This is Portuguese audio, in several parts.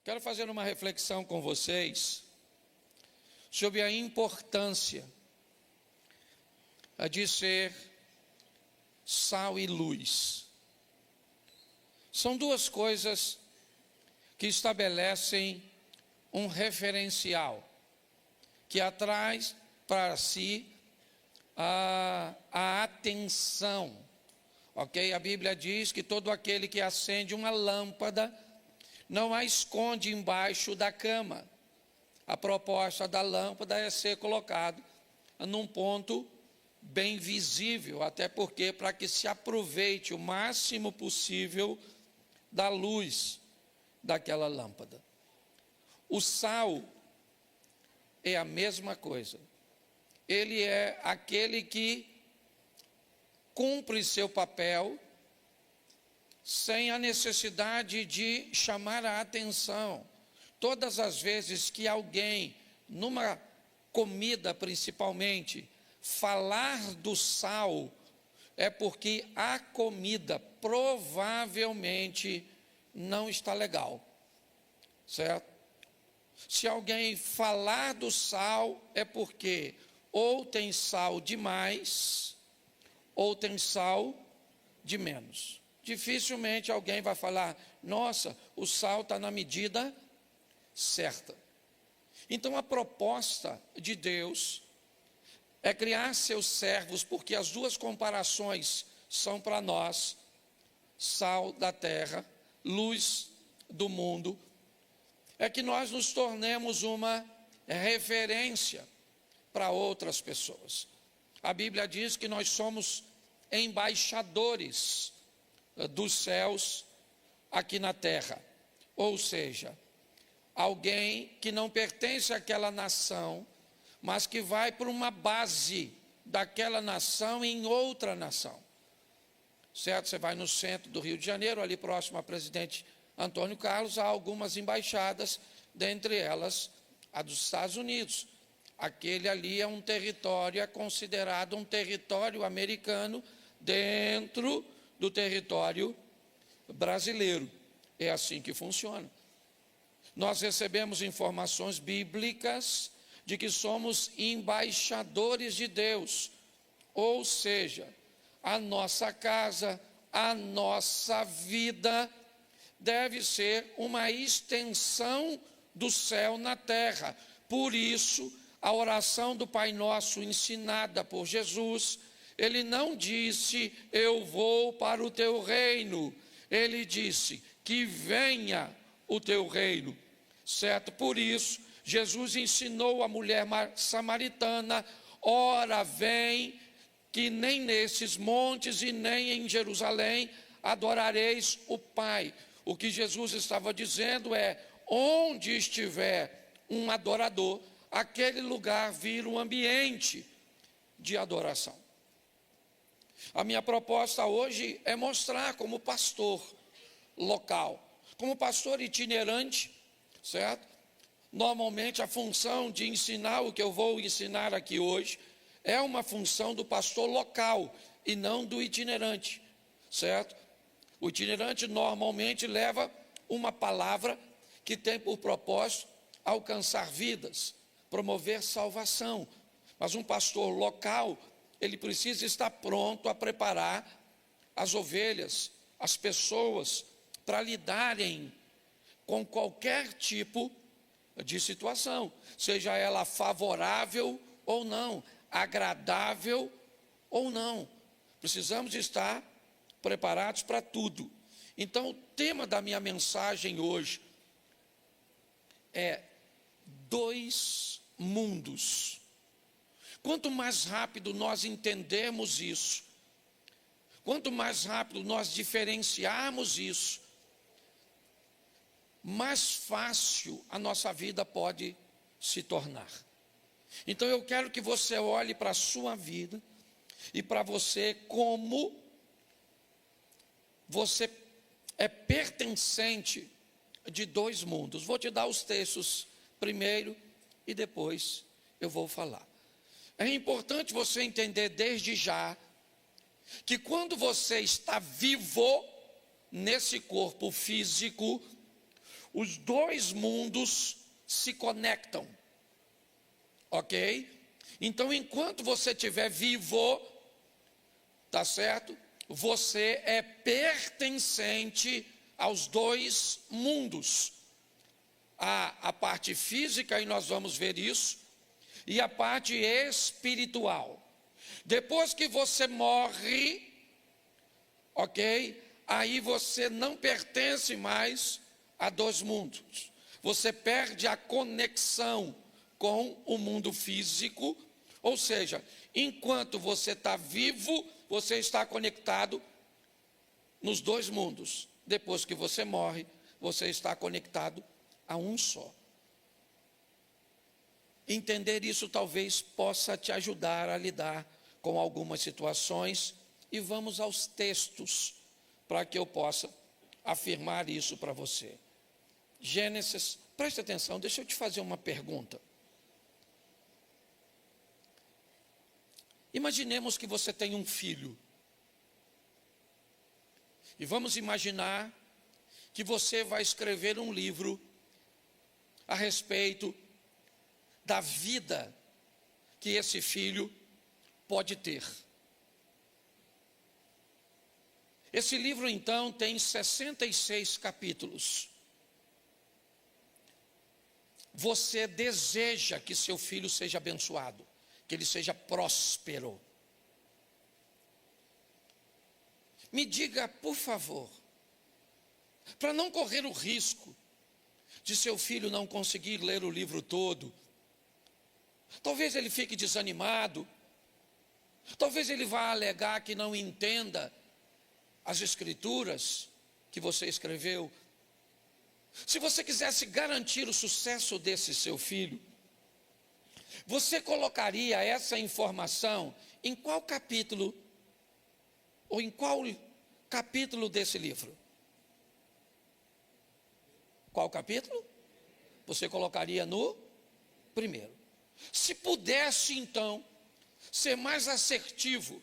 Quero fazer uma reflexão com vocês sobre a importância de ser sal e luz. São duas coisas que estabelecem um referencial, que atrai para si a atenção. Ok? A Bíblia diz que todo aquele que acende uma lâmpada não a esconde embaixo da cama. A proposta da lâmpada é ser colocado num ponto bem visível, até porque para que se aproveite o máximo possível da luz daquela lâmpada. O sal é a mesma coisa. Ele é aquele que cumpre seu papel sem a necessidade de chamar a atenção. Todas as vezes que alguém, numa comida principalmente, falar do sal, é porque a comida provavelmente não está legal, certo? Se alguém falar do sal, é porque ou tem sal demais, ou tem sal de menos. Dificilmente alguém vai falar, nossa, o sal está na medida certa. Então a proposta de Deus é criar seus servos, porque as duas comparações são para nós: sal da terra, luz do mundo. É que nós nos tornemos uma referência para outras pessoas. A Bíblia diz que nós somos embaixadores dos céus aqui na terra. Ou seja, alguém que não pertence àquela nação, mas que vai para uma base daquela nação em outra nação. Certo? Você vai no centro do Rio de Janeiro, ali próximo a Presidente Antônio Carlos, há algumas embaixadas, dentre elas a dos Estados Unidos. Aquele ali é um território, é considerado um território americano dentro do território brasileiro. É assim que funciona. Nós recebemos informações bíblicas de que somos embaixadores de Deus, ou seja, a nossa casa, a nossa vida deve ser uma extensão do céu na terra. Por isso, a oração do Pai Nosso ensinada por Jesus, ele não disse, eu vou para o teu reino. Ele disse, que venha o teu reino. Certo? Por isso, Jesus ensinou a mulher samaritana, ora vem, que nem nesses montes e nem em Jerusalém adorareis o Pai. O que Jesus estava dizendo é, onde estiver um adorador, aquele lugar vira um ambiente de adoração. A minha proposta hoje é mostrar como pastor local, como pastor itinerante, certo? Normalmente a função de ensinar o que eu vou ensinar aqui hoje é uma função do pastor local e não do itinerante, certo? O itinerante normalmente leva uma palavra que tem por propósito alcançar vidas, promover salvação. Mas um pastor local, ele precisa estar pronto a preparar as ovelhas, as pessoas, para lidarem com qualquer tipo de situação, seja ela favorável ou não, agradável ou não. Precisamos estar preparados para tudo. Então, o tema da minha mensagem hoje é dois mundos. Quanto mais rápido nós entendermos isso, quanto mais rápido nós diferenciarmos isso, mais fácil a nossa vida pode se tornar. Então eu quero que você olhe para a sua vida e para você como você é pertencente de dois mundos. Vou te dar os textos primeiro e depois eu vou falar. É importante você entender desde já que quando você está vivo nesse corpo físico, os dois mundos se conectam, ok? Então, enquanto você estiver vivo, tá certo? Você é pertencente aos dois mundos. A parte física, e nós vamos ver isso, e a parte espiritual. Depois que você morre, ok? Aí você não pertence mais a dois mundos. Você perde a conexão com o mundo físico, ou seja, enquanto você está vivo, você está conectado nos dois mundos. Depois que você morre, você está conectado a um só. Entender isso talvez possa te ajudar a lidar com algumas situações, e vamos aos textos para que eu possa afirmar isso para você. Gênesis, preste atenção, deixa eu te fazer uma pergunta. Imaginemos que você tem um filho. E vamos imaginar que você vai escrever um livro a respeito da vida que esse filho pode ter. Esse livro, então, tem 66 capítulos. Você deseja que seu filho seja abençoado, que ele seja próspero. Me diga, por favor, para não correr o risco de seu filho não conseguir ler o livro todo, talvez ele fique desanimado, talvez ele vá alegar que não entenda as escrituras que você escreveu. Se você quisesse garantir o sucesso desse seu filho, você colocaria essa informação em qual capítulo, ou em qual capítulo desse livro? Qual capítulo? Você colocaria no primeiro. Se pudesse, então, ser mais assertivo,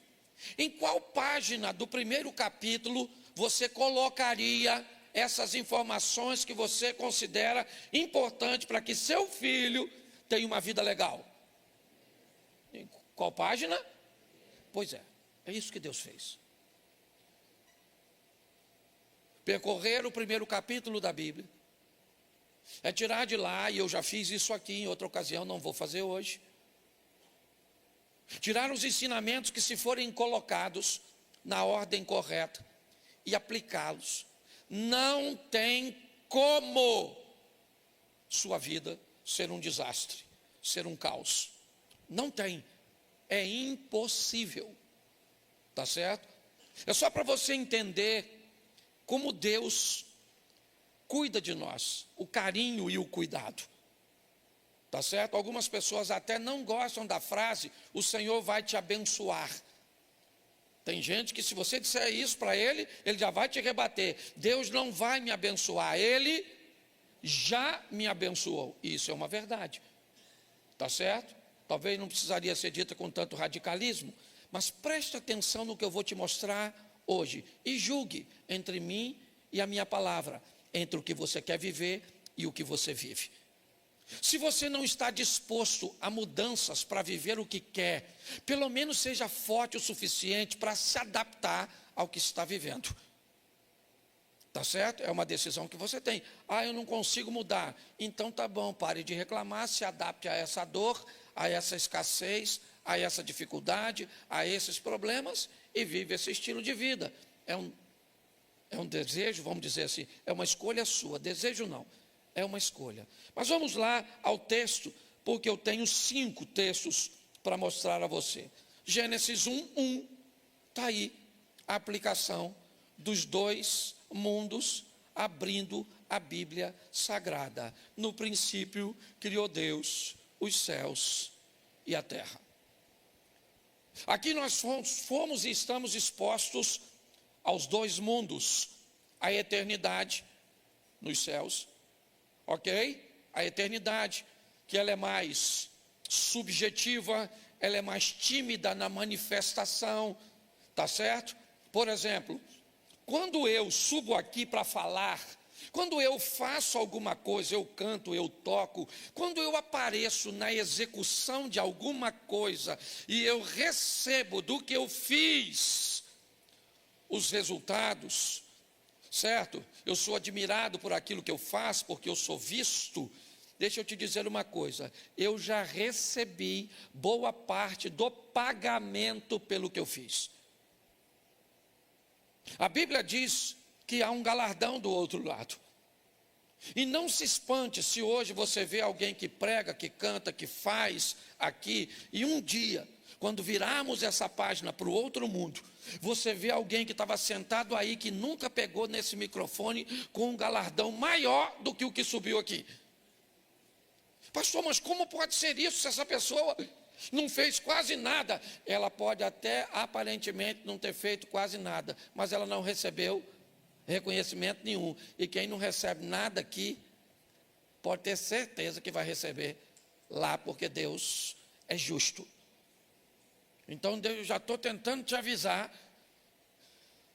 em qual página do primeiro capítulo você colocaria essas informações que você considera importante para que seu filho tenha uma vida legal? Em qual página? Pois é isso que Deus fez. Percorrer o primeiro capítulo da Bíblia é tirar de lá, e eu já fiz isso aqui em outra ocasião, não vou fazer hoje. Tirar os ensinamentos que, se forem colocados na ordem correta e aplicá-los, não tem como sua vida ser um desastre, ser um caos. Não tem. É impossível. Tá certo? É só para você entender como Deus cuida de nós, o carinho e o cuidado. Tá certo? Algumas pessoas até não gostam da frase, o Senhor vai te abençoar. Tem gente que, se você disser isso para ele, ele já vai te rebater. Deus não vai me abençoar, ele já me abençoou. Isso é uma verdade. Tá certo? Talvez não precisaria ser dita com tanto radicalismo, mas preste atenção no que eu vou te mostrar hoje e julgue entre mim e a minha palavra, entre o que você quer viver e o que você vive. Se você não está disposto a mudanças para viver o que quer, pelo menos seja forte o suficiente para se adaptar ao que está vivendo. Tá certo? É uma decisão que você tem. Eu não consigo mudar. Então tá bom, pare de reclamar, se adapte a essa dor, a essa escassez, a essa dificuldade, a esses problemas e vive esse estilo de vida. É um desejo, vamos dizer assim, é uma escolha sua. Desejo não, é uma escolha. Mas vamos lá ao texto, porque eu tenho 5 textos para mostrar a você. Gênesis 1:1, está aí a aplicação dos dois mundos, abrindo a Bíblia Sagrada. No princípio criou Deus os céus e a terra. Aqui nós fomos e estamos expostos aos dois mundos, a eternidade nos céus, ok? A eternidade, que ela é mais subjetiva, ela é mais tímida na manifestação, tá certo? Por exemplo, quando eu subo aqui para falar, Quando eu faço alguma coisa, eu canto, eu toco, quando eu apareço na execução de alguma coisa e eu recebo do que eu fiz os resultados, certo? Eu sou admirado por aquilo que eu faço, porque eu sou visto. Deixa eu te dizer uma coisa, eu já recebi boa parte do pagamento pelo que eu fiz. A Bíblia diz que há um galardão do outro lado. E não se espante se hoje você vê alguém que prega, que canta, que faz aqui, e um dia, quando virarmos essa página para o outro mundo, você vê alguém que estava sentado aí, que nunca pegou nesse microfone, com um galardão maior do que o que subiu aqui. Pastor, mas como pode ser isso se essa pessoa não fez quase nada? Ela pode até aparentemente não ter feito quase nada, mas ela não recebeu reconhecimento nenhum. E quem não recebe nada aqui, pode ter certeza que vai receber lá, porque Deus é justo. Então eu já estou tentando te avisar,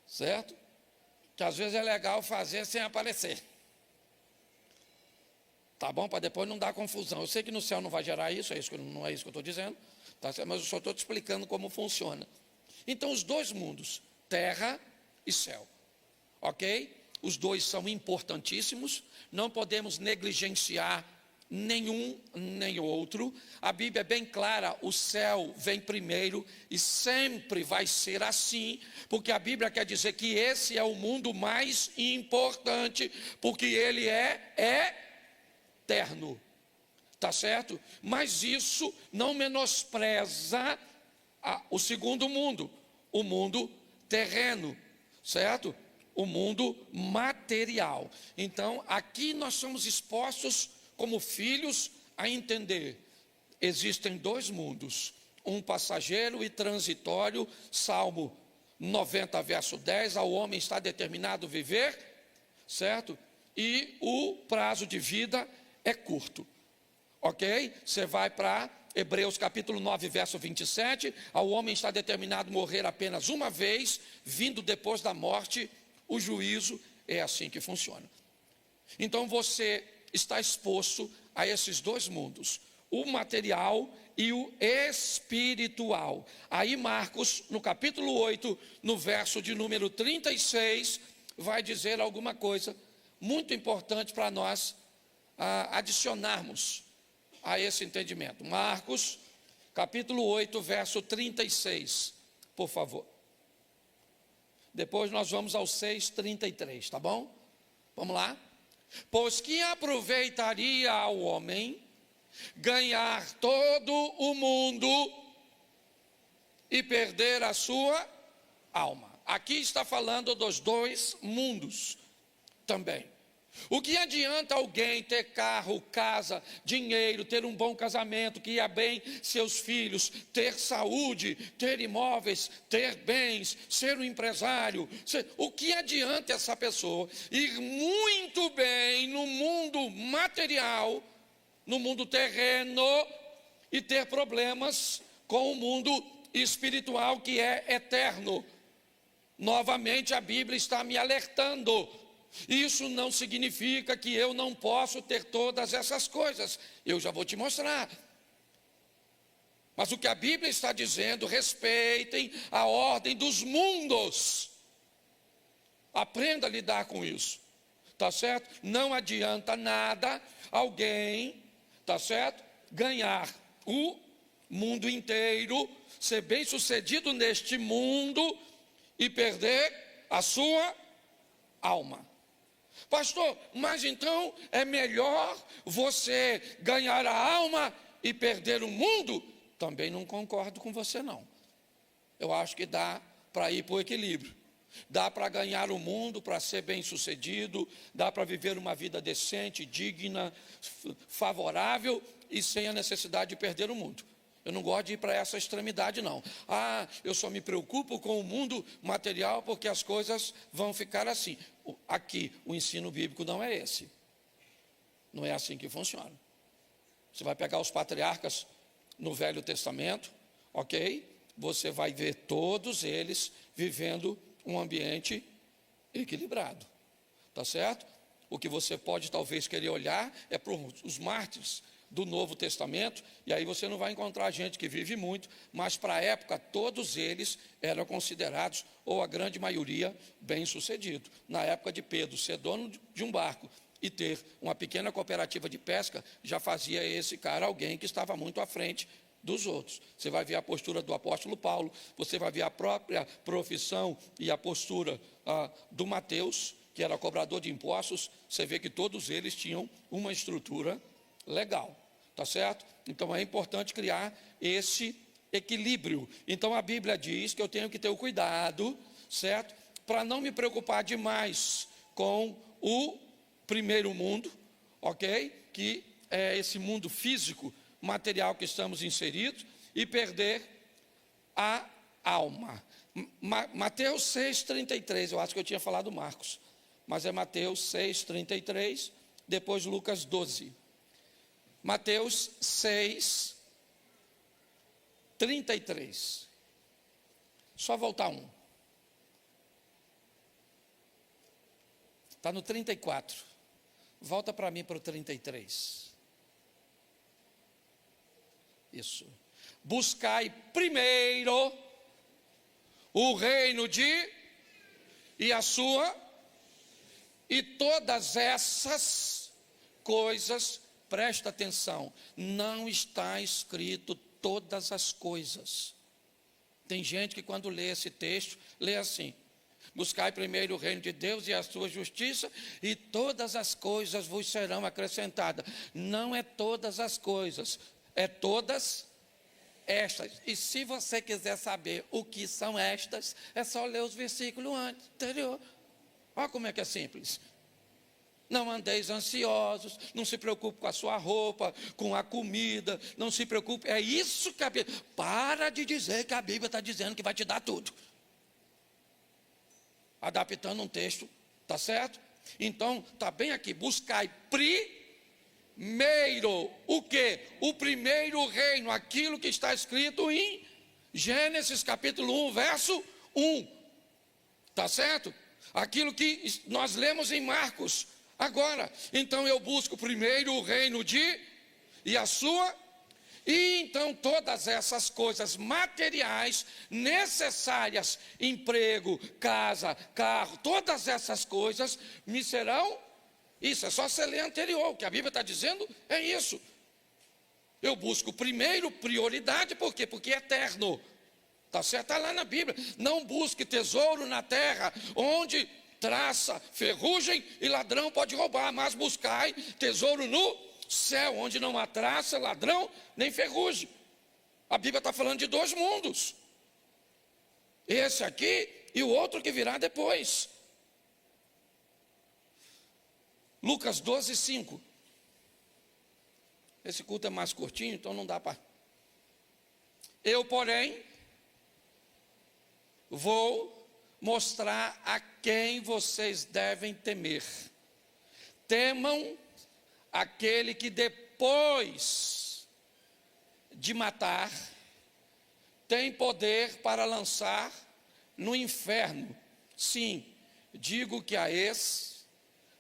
certo? Que às vezes é legal fazer sem aparecer. Tá bom? Para depois não dar confusão. Eu sei que no céu não vai gerar isso, não é isso que eu estou dizendo, tá? Mas eu só estou te explicando como funciona. Então os dois mundos, terra e céu. Ok? Os dois são importantíssimos, não podemos negligenciar nenhum nem outro. A Bíblia é bem clara, o céu vem primeiro e sempre vai ser assim, porque a Bíblia quer dizer que esse é o mundo mais importante, porque ele é eterno, tá certo? Mas isso não menospreza o segundo mundo, o mundo terreno, certo? O mundo material. Então, aqui nós somos expostos como filhos a entender. Existem dois mundos, um passageiro e transitório. Salmo 90, verso 10, ao homem está determinado viver, certo? E o prazo de vida é curto, ok? Você vai para Hebreus capítulo 9, verso 27, ao homem está determinado morrer apenas uma vez, vindo depois da morte o juízo. É assim que funciona. Então você está exposto a esses dois mundos, o material e o espiritual. Aí Marcos, no capítulo 8, no verso de número 36, vai dizer alguma coisa muito importante para nós adicionarmos a esse entendimento. Marcos, capítulo 8, verso 36, por favor. Depois nós vamos ao 6:33, tá bom? Vamos lá? Pois que aproveitaria ao homem ganhar todo o mundo e perder a sua alma. Aqui está falando dos dois mundos também. O que adianta alguém ter carro, casa, dinheiro, ter um bom casamento, criar bem seus filhos, ter saúde, ter imóveis, ter bens, ser um empresário? O que adianta essa pessoa ir muito bem no mundo material, no mundo terreno, e ter problemas com o mundo espiritual que é eterno? Novamente a Bíblia está me alertando. Isso não significa que eu não posso ter todas essas coisas. Eu já vou te mostrar. Mas o que a Bíblia está dizendo, respeitem a ordem dos mundos. Aprenda a lidar com isso. Tá certo? Não adianta nada alguém, tá certo? Ganhar o mundo inteiro, ser bem-sucedido neste mundo e perder a sua alma. Pastor, mas então é melhor você ganhar a alma e perder o mundo? Também não concordo com você, não. Eu acho que dá para ir para o equilíbrio. Dá para ganhar o mundo, para ser bem-sucedido, dá para viver uma vida decente, digna, favorável e sem a necessidade de perder o mundo. Eu não gosto de ir para essa extremidade, não. Eu só me preocupo com o mundo material porque as coisas vão ficar assim. Aqui, o ensino bíblico não é esse. Não é assim que funciona. Você vai pegar os patriarcas no Velho Testamento, ok? Você vai ver todos eles vivendo um ambiente equilibrado. Tá certo? O que você pode talvez querer olhar é para os mártires do Novo Testamento, e aí você não vai encontrar gente que vive muito, mas para a época todos eles eram considerados, ou a grande maioria, bem-sucedidos. Na época de Pedro, ser dono de um barco e ter uma pequena cooperativa de pesca, já fazia esse cara alguém que estava muito à frente dos outros. Você vai ver a postura do apóstolo Paulo, você vai ver a própria profissão e a postura do Mateus, que era cobrador de impostos. Você vê que todos eles tinham uma estrutura legal, tá certo? Então é importante criar esse equilíbrio. Então a Bíblia diz que eu tenho que ter o cuidado, certo? Para não me preocupar demais com o primeiro mundo, ok? Que é esse mundo físico, material que estamos inseridos, e perder a alma. Mateus 6,33, eu acho que eu tinha falado Marcos, mas é Mateus 6,33, depois Lucas 12. Mateus 6,33. Só voltar um. Está no 34. Volta para mim para o 33. Isso. Buscai primeiro o reino e a sua, e todas essas coisas, presta atenção, não está escrito todas as coisas. Tem gente que quando lê esse texto, lê assim: buscai primeiro o reino de Deus e a sua justiça, e todas as coisas vos serão acrescentadas. Não é todas as coisas, é todas estas. E se você quiser saber o que são estas, é só ler os versículos anterior. Olha como é que é simples. Não andeis ansiosos, não se preocupe com a sua roupa, com a comida, não se preocupe. É isso que a Bíblia... Para de dizer que a Bíblia está dizendo que vai te dar tudo. Adaptando um texto, tá certo? Então, está bem aqui, buscai primeiro, o quê? O primeiro reino, aquilo que está escrito em Gênesis capítulo 1, verso 1, tá certo? Aquilo que nós lemos em Marcos, agora. Então eu busco primeiro o reino e a sua, e então todas essas coisas materiais necessárias, emprego, casa, carro, todas essas coisas me serão. Isso é só você ler anterior, o que a Bíblia está dizendo é isso. Eu busco primeiro prioridade, por quê? Porque é eterno, está certo? Está lá na Bíblia. Não busque tesouro na terra, onde traça, ferrugem e ladrão pode roubar, mas buscai tesouro no céu, onde não há traça, ladrão, nem ferrugem. A Bíblia está falando de dois mundos, esse aqui e o outro que virá depois. Lucas 12, 5. Esse culto é mais curtinho, então não dá para... Eu, porém, vou mostrar a quem vocês devem temer. Temam aquele que depois de matar, tem poder para lançar no inferno. Sim, digo que a esse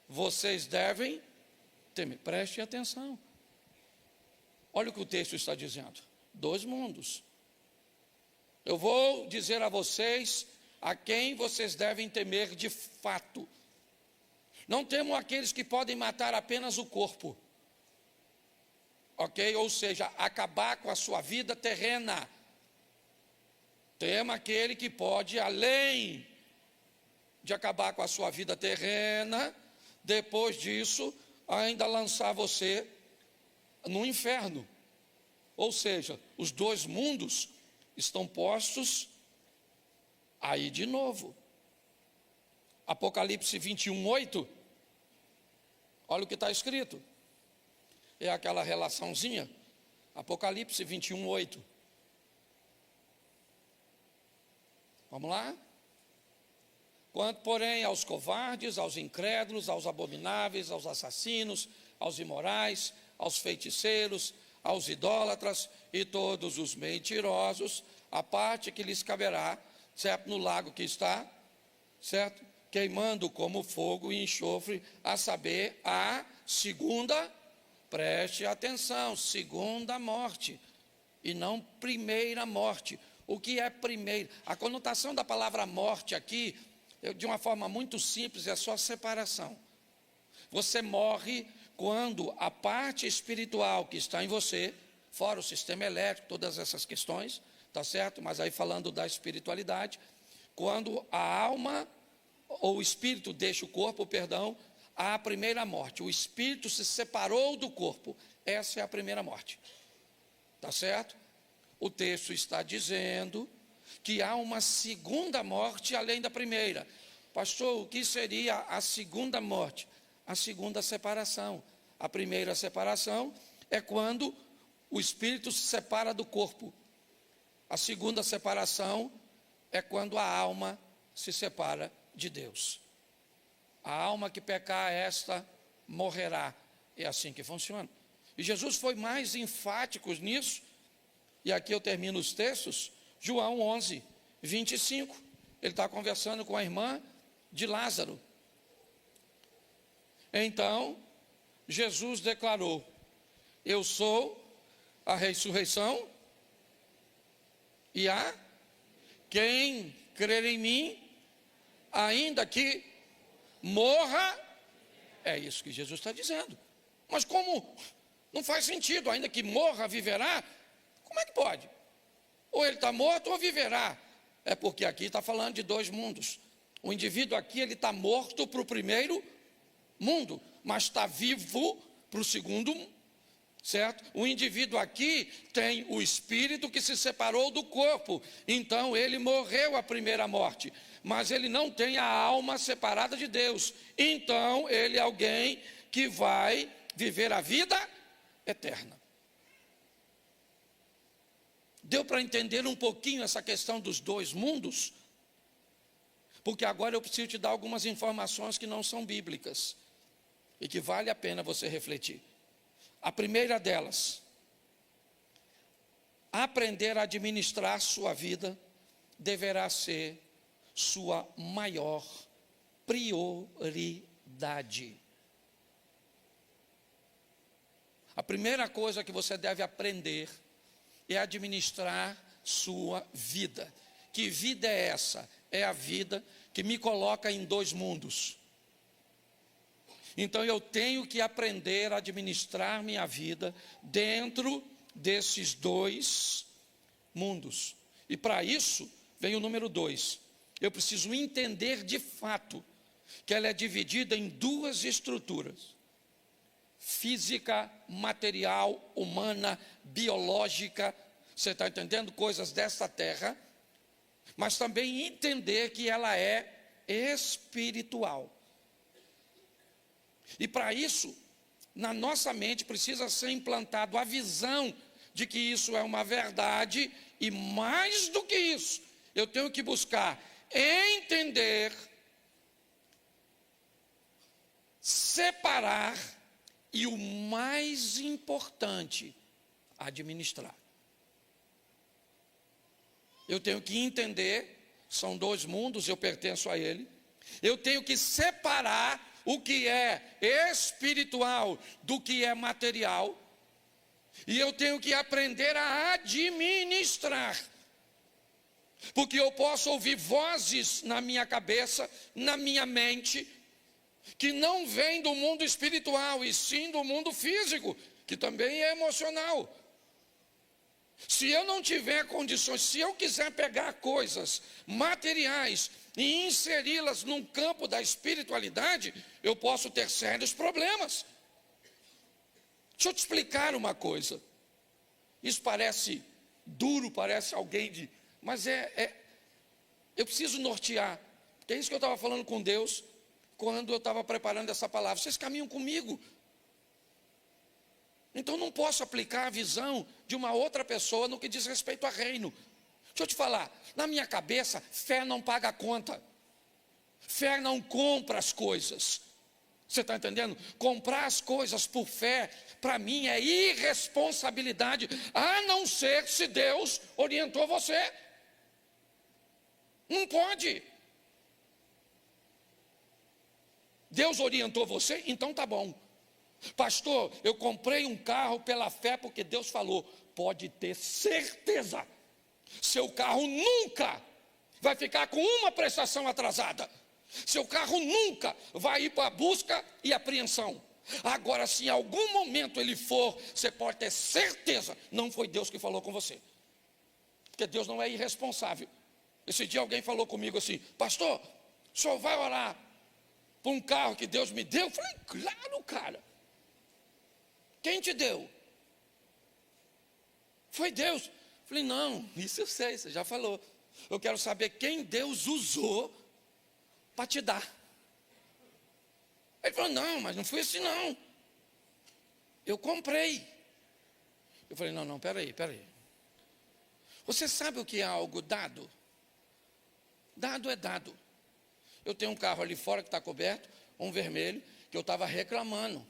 vocês devem temer. Preste atenção. Olha o que o texto está dizendo. Dois mundos. Eu vou dizer a vocês a quem vocês devem temer de fato. Não temam aqueles que podem matar apenas o corpo, ok? Ou seja, acabar com a sua vida terrena. Tema aquele que pode, além de acabar com a sua vida terrena, depois disso, ainda lançar você no inferno. Ou seja, os dois mundos estão postos aí de novo. Apocalipse 21, 8. Olha o que está escrito. É aquela relaçãozinha. Apocalipse 21, 8. Vamos lá? Quanto, porém, aos covardes, aos incrédulos, aos abomináveis, aos assassinos, aos imorais, aos feiticeiros, aos idólatras e todos os mentirosos, a parte que lhes caberá, certo? No lago que está, certo? queimando como fogo e enxofre, a saber, a segunda, preste atenção, segunda morte, e não primeira morte. O que é primeiro? A conotação da palavra morte aqui, de uma forma muito simples, é só separação. Você morre quando a parte espiritual que está em você, fora o sistema elétrico, todas essas questões, tá certo? Mas aí falando da espiritualidade, quando a alma ou o espírito deixa o corpo, perdão, há a primeira morte. O espírito se separou do corpo. Essa é a primeira morte. Tá certo? O texto está dizendo que há uma segunda morte além da primeira. Pastor, o que seria a segunda morte? A segunda separação. A primeira separação é quando o espírito se separa do corpo. A segunda separação é quando a alma se separa de Deus. A alma que pecar, esta morrerá. É assim que funciona. E Jesus foi mais enfático nisso. E aqui eu termino os textos. João 11, 25. Ele está conversando com a irmã de Lázaro. Então, Jesus declarou: eu sou a ressurreição e a quem crer em mim, ainda que morra. É isso que Jesus está dizendo. Mas como? Não faz sentido, ainda que morra, viverá. Como é que pode? Ou ele está morto ou viverá. É porque aqui está falando de dois mundos. O indivíduo aqui, ele está morto para o primeiro mundo, mas está vivo para o segundo, certo? O indivíduo aqui tem o espírito que se separou do corpo, então ele morreu a primeira morte, mas ele não tem a alma separada de Deus, então ele é alguém que vai viver a vida eterna. Deu para entender um pouquinho essa questão dos dois mundos? Porque agora eu preciso te dar algumas informações que não são bíblicas e que vale a pena você refletir. A primeira delas, aprender a administrar sua vida deverá ser sua maior prioridade. A primeira coisa que você deve aprender é administrar sua vida. Que vida é essa? É a vida que me coloca em dois mundos. Então eu tenho que aprender a administrar minha vida dentro desses dois mundos. E para isso vem o número 2. Eu preciso entender de fato que ela é dividida em duas estruturas: física, material, humana, biológica. Você está entendendo? Coisas dessa terra. Mas também entender que ela é espiritual. E para isso, na nossa mente precisa ser implantado a visão de que isso é uma verdade, e mais do que isso, eu tenho que buscar entender, separar e, o mais importante, administrar. Eu tenho que entender, são dois mundos, eu pertenço a ele. Eu tenho que separar o que é espiritual do que é material. E eu tenho que aprender a administrar. Porque eu posso ouvir vozes na minha cabeça, na minha mente, que não vêm do mundo espiritual, e sim do mundo físico, que também é emocional. Se eu não tiver condições, se eu quiser pegar coisas materiais e inseri-las num campo da espiritualidade, eu posso ter sérios problemas. Deixa eu te explicar uma coisa. Isso parece duro, parece alguém de... Mas eu preciso nortear. Porque é isso que eu estava falando com Deus quando eu estava preparando essa palavra. Vocês caminham comigo. Então não posso aplicar a visão de uma outra pessoa no que diz respeito a reino. Deixa eu te falar, na minha cabeça, fé não paga a conta. Fé não compra as coisas. Você está entendendo? Comprar as coisas por fé, para mim é irresponsabilidade, a não ser se Deus orientou você. Não pode. Deus orientou você? Então tá bom. Pastor, eu comprei um carro pela fé porque Deus falou. Pode ter certeza, seu carro nunca vai ficar com uma prestação atrasada. Seu carro nunca vai ir para busca e apreensão. Agora, se em algum momento ele for, você pode ter certeza, não foi Deus que falou com você. Porque Deus não é irresponsável. Esse dia alguém falou comigo assim: pastor, o senhor vai orar por um carro que Deus me deu? Eu falei: claro, cara. Quem te deu? Foi Deus. Eu falei: não, isso eu sei, você já falou. Eu quero saber quem Deus usou para te dar. Ele falou: não, mas não foi assim não. Eu comprei. Eu falei: não, peraí. Você sabe o que é algo dado? Dado é dado. Eu tenho um carro ali fora que está coberto, um vermelho, que eu estava reclamando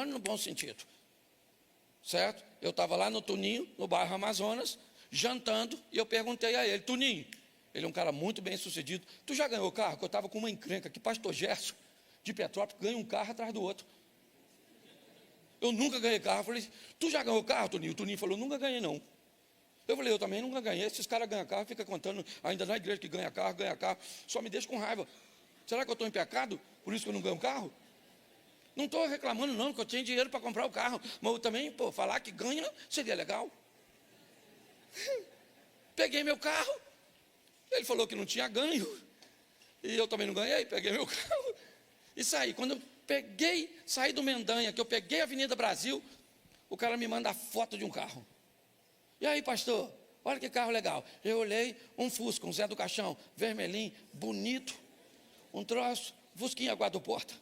no bom sentido. Certo? Eu estava lá no Tuninho, no bairro Amazonas, jantando, e eu perguntei a ele: Tuninho, ele é um cara muito bem sucedido, tu já ganhou carro? Porque eu estava com uma encrenca que pastor Gerson, de Petrópolis, ganha um carro atrás do outro. Eu nunca ganhei carro. Eu falei: tu já ganhou carro, Tuninho? O Tuninho falou: nunca ganhei não. Eu falei: eu também nunca ganhei. Esses caras ganham carro, fica contando ainda na igreja que ganha carro, só me deixa com raiva. Será que eu estou em pecado? Por isso que eu não ganho carro? Não estou reclamando não, que eu tinha dinheiro para comprar o carro, mas eu também, falar que ganha seria legal. Peguei meu carro, ele falou que não tinha ganho, e eu também não ganhei, peguei meu carro e saí. Quando eu saí do Mendanha, que eu peguei a Avenida Brasil, o cara me manda a foto de um carro. E aí, pastor, olha que carro legal. Eu olhei, um Fusca, um Zé do Caixão, vermelhinho, bonito, um troço, Fusquinha guarda-porta.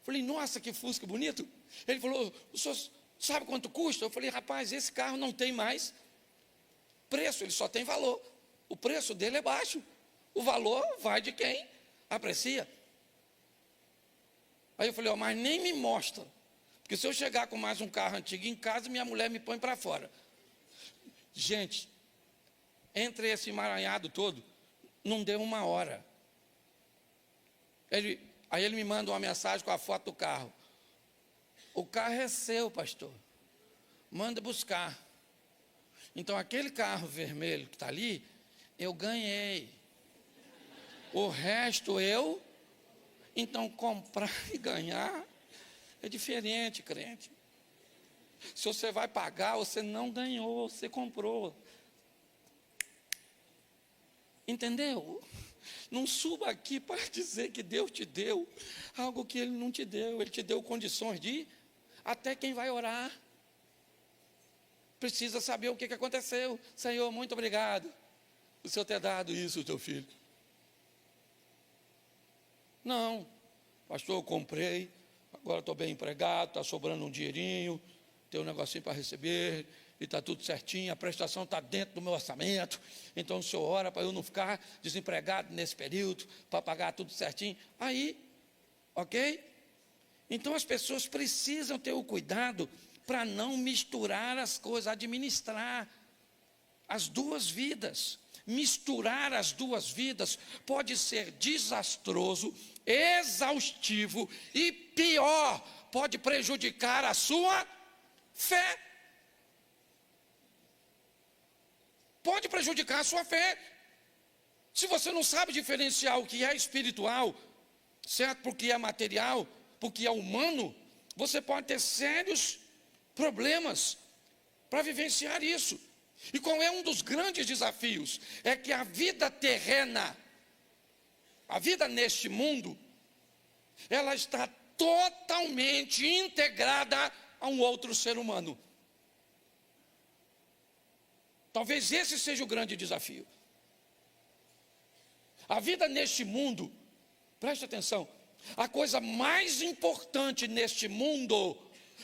Falei: nossa, que Fusca bonito. Ele falou: o senhor sabe quanto custa? Eu falei: rapaz, esse carro não tem mais preço, ele só tem valor. O preço dele é baixo. O valor vai de quem aprecia. Aí eu falei: mas nem me mostra. Porque se eu chegar com mais um carro antigo em casa, minha mulher me põe para fora. Gente, entre esse emaranhado todo, não deu uma hora. Aí ele me manda uma mensagem com a foto do carro. O carro é seu, pastor. Manda buscar. Então aquele carro vermelho que está ali, eu ganhei. O resto eu. Então comprar e ganhar é diferente, crente. Se você vai pagar, você não ganhou, você comprou. Entendeu? Não suba aqui para dizer que Deus te deu algo que Ele não te deu. Ele te deu condições de ir. Até quem vai orar precisa saber o que aconteceu. Senhor, muito obrigado por Senhor ter dado isso ao teu filho. Não, pastor, eu comprei, agora estou bem empregado, está sobrando um dinheirinho, tem um negocinho para receber, e está tudo certinho, a prestação está dentro do meu orçamento, então o senhor ora para eu não ficar desempregado nesse período, para pagar tudo certinho. Aí, ok? Então as pessoas precisam ter o cuidado para não misturar as coisas, administrar as duas vidas. Misturar as duas vidas pode ser desastroso, exaustivo e pior, pode prejudicar a sua fé. Pode prejudicar a sua fé. Se você não sabe diferenciar o que é espiritual, certo? Porque é material, porque é humano, você pode ter sérios problemas para vivenciar isso. E qual é um dos grandes desafios? É que a vida terrena, a vida neste mundo, ela está totalmente integrada a um outro ser humano. Talvez esse seja o grande desafio. A vida neste mundo, preste atenção, a coisa mais importante neste mundo,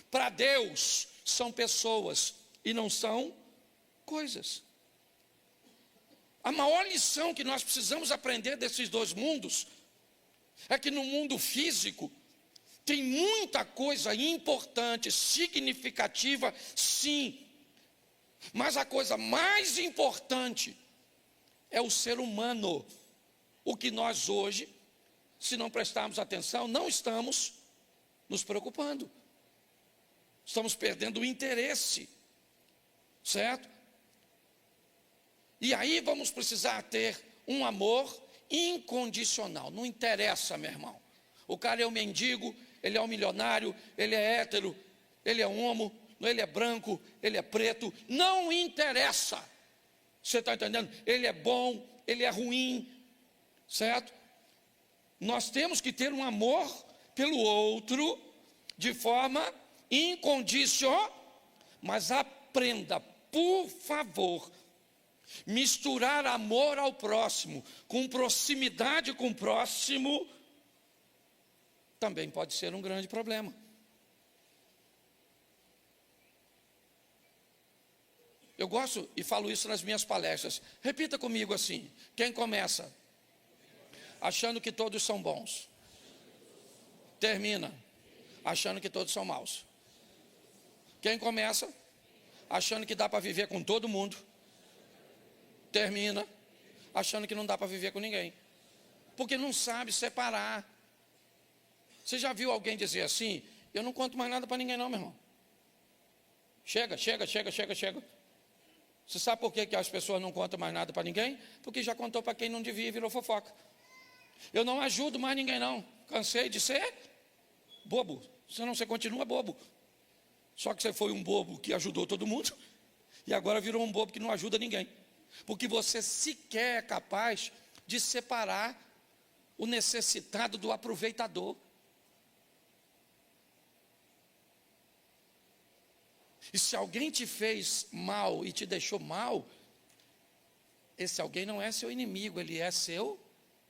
para Deus, são pessoas e não são coisas. A maior lição que nós precisamos aprender desses dois mundos é que no mundo físico tem muita coisa importante, significativa, sim. Mas a coisa mais importante é o ser humano, o que nós hoje se não prestarmos atenção, não estamos nos preocupando. Estamos perdendo o interesse, certo? E aí vamos precisar ter um amor incondicional. Não interessa, meu irmão. O cara é um mendigo, ele é um milionário, ele é hétero, ele é homo, ele é branco, ele é preto. Não interessa. Você está entendendo? Ele é bom, ele é ruim, certo? Nós temos que ter um amor pelo outro de forma incondicional, mas aprenda, por favor, misturar amor ao próximo com proximidade com o próximo também pode ser um grande problema. Eu gosto e falo isso nas minhas palestras. Repita comigo assim: quem começa achando que todos são bons, termina achando que todos são maus. Quem começa achando que dá para viver com todo mundo, termina achando que não dá para viver com ninguém, porque não sabe separar. Você já viu alguém dizer assim: eu não conto mais nada para ninguém não, meu irmão. Chega. Você sabe por que as pessoas não contam mais nada para ninguém? Porque já contou para quem não devia e virou fofoca. Eu não ajudo mais ninguém não. Cansei de ser bobo. Senão você continua bobo. Só que você foi um bobo que ajudou todo mundo e agora virou um bobo que não ajuda ninguém. Porque você sequer é capaz de separar o necessitado do aproveitador. E se alguém te fez mal e te deixou mal, esse alguém não é seu inimigo, ele é seu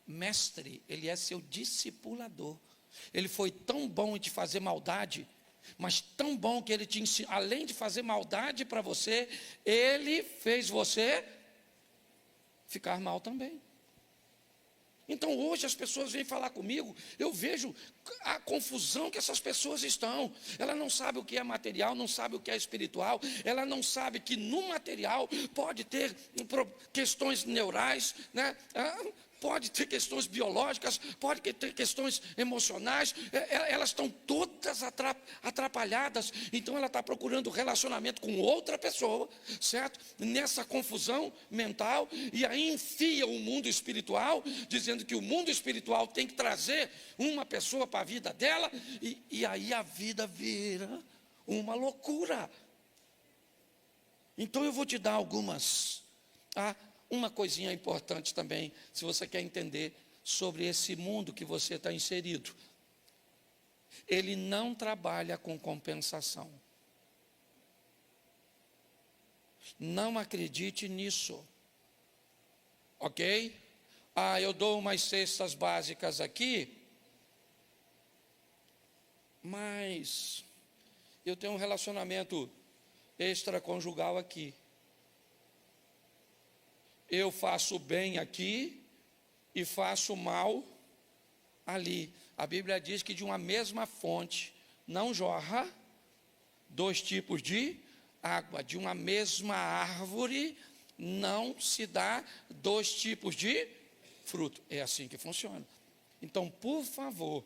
mestre, ele é seu discipulador. Ele foi tão bom em te fazer maldade, mas tão bom que ele te ensinou, além de fazer maldade para você, ele fez você ficar mal também. Então hoje as pessoas vêm falar comigo, eu vejo a confusão que essas pessoas estão. Ela não sabe o que é material, não sabe o que é espiritual, ela não sabe que no material pode ter questões neurais, né? Pode ter questões biológicas, pode ter questões emocionais, elas estão todas atrapalhadas. Então ela está procurando relacionamento com outra pessoa, certo? Nessa confusão mental, e aí enfia o mundo espiritual, dizendo que o mundo espiritual tem que trazer uma pessoa para a vida dela, e aí a vida vira uma loucura. Então eu vou te dar algumas, uma coisinha importante também, se você quer entender sobre esse mundo que você está inserido. Ele não trabalha com compensação. Não acredite nisso. Ok? Eu dou umas cestas básicas aqui, mas eu tenho um relacionamento extraconjugal aqui. Eu faço bem aqui e faço mal ali. A Bíblia diz que de uma mesma fonte não jorra dois tipos de água. De uma mesma árvore não se dá dois tipos de fruto. É assim que funciona. Então, por favor,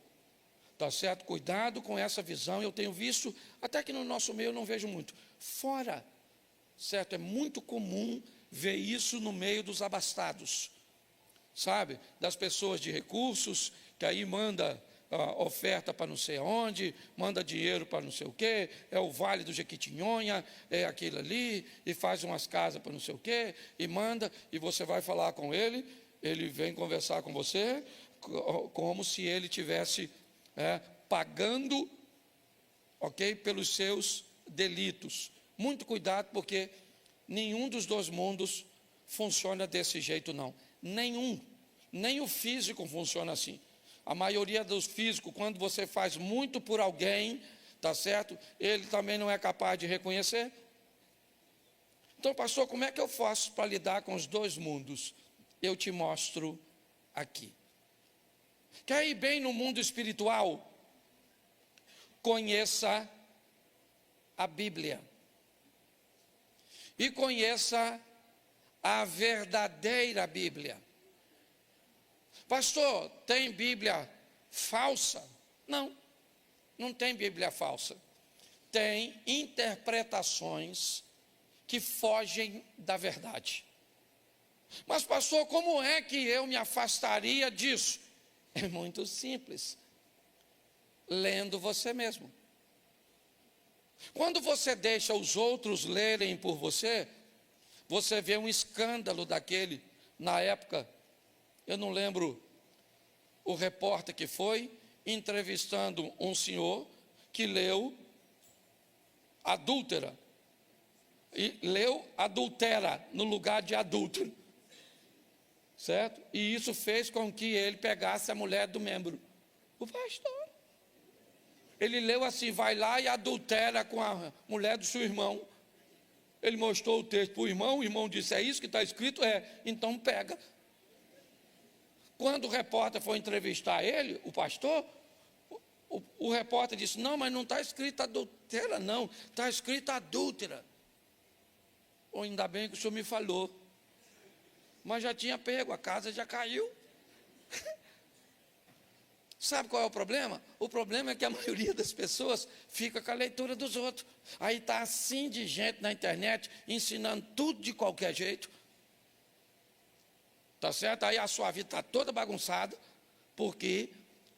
tá certo? Cuidado com essa visão. Eu tenho visto, até que no nosso meio eu não vejo muito. Fora, certo? É muito comum ver isso no meio dos abastados, sabe? Das pessoas de recursos, que aí manda oferta para não sei aonde, manda dinheiro para não sei o quê, é o Vale do Jequitinhonha, é aquilo ali, e faz umas casas para não sei o quê, e manda, e você vai falar com ele, ele vem conversar com você, como se ele tivesse pagando, ok, pelos seus delitos. Muito cuidado, porque nenhum dos dois mundos funciona desse jeito, não. Nenhum. Nem o físico funciona assim. A maioria dos físicos, quando você faz muito por alguém, tá certo? Ele também não é capaz de reconhecer. Então, pastor, como é que eu faço para lidar com os dois mundos? Eu te mostro aqui. Quer ir bem no mundo espiritual? Conheça a Bíblia. E conheça a verdadeira Bíblia. Pastor, tem Bíblia falsa? Não, não tem Bíblia falsa. Tem interpretações que fogem da verdade. Mas pastor, como é que eu me afastaria disso? É muito simples. Lendo você mesmo. Quando você deixa os outros lerem por você, você vê um escândalo daquele, na época, eu não lembro o repórter que foi, entrevistando um senhor que leu adúltera, e leu adultera no lugar de adúltero, certo? E isso fez com que ele pegasse a mulher do membro. O pastor, ele leu assim, vai lá e adultera com a mulher do seu irmão. Ele mostrou o texto para o irmão disse, é isso que está escrito? É, então pega. Quando o repórter foi entrevistar ele, o pastor, o repórter disse, não, mas não está escrito adultera não, está escrito adúltera. Ou ainda bem que o senhor me falou. Mas já tinha pego, a casa já caiu. Sabe qual é o problema? O problema é que a maioria das pessoas fica com a leitura dos outros. Aí está assim de gente na internet, ensinando tudo de qualquer jeito. Tá certo? Aí a sua vida está toda bagunçada, porque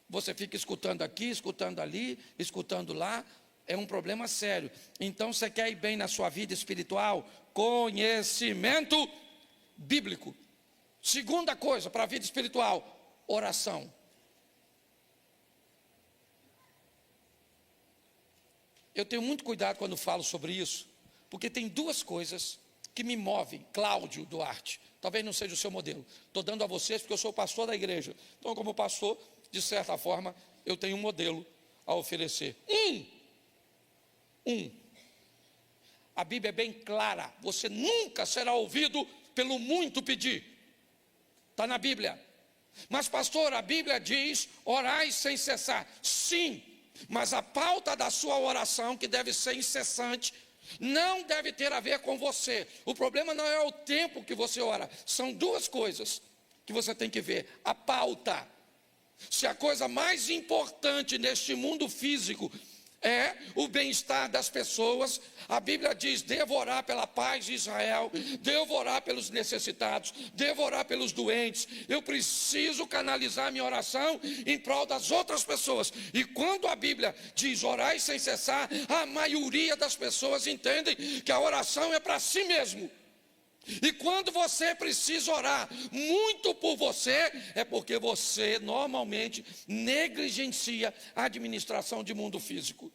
você fica escutando aqui, escutando ali, escutando lá. É um problema sério. Então você quer ir bem na sua vida espiritual? Conhecimento bíblico. Segunda coisa para a vida espiritual, oração. Eu tenho muito cuidado quando falo sobre isso, porque tem duas coisas que me movem. Cláudio Duarte, talvez não seja o seu modelo, estou dando a vocês porque eu sou pastor da igreja. Então, como pastor, de certa forma, eu tenho um modelo a oferecer. A Bíblia é bem clara, você nunca será ouvido pelo muito pedir. Está na Bíblia. Mas pastor, a Bíblia diz, orai sem cessar. Sim, mas a pauta da sua oração, que deve ser incessante, não deve ter a ver com você. O problema não é o tempo que você ora. São duas coisas que você tem que ver. A pauta. Se a coisa mais importante neste mundo físico é o bem-estar das pessoas, a Bíblia diz, devo orar pela paz de Israel, devo orar pelos necessitados, devo orar pelos doentes, eu preciso canalizar minha oração em prol das outras pessoas. E quando a Bíblia diz orai sem cessar, a maioria das pessoas entendem que a oração é para si mesmo. E quando você precisa orar muito por você, é porque você normalmente negligencia a administração de mundo físico.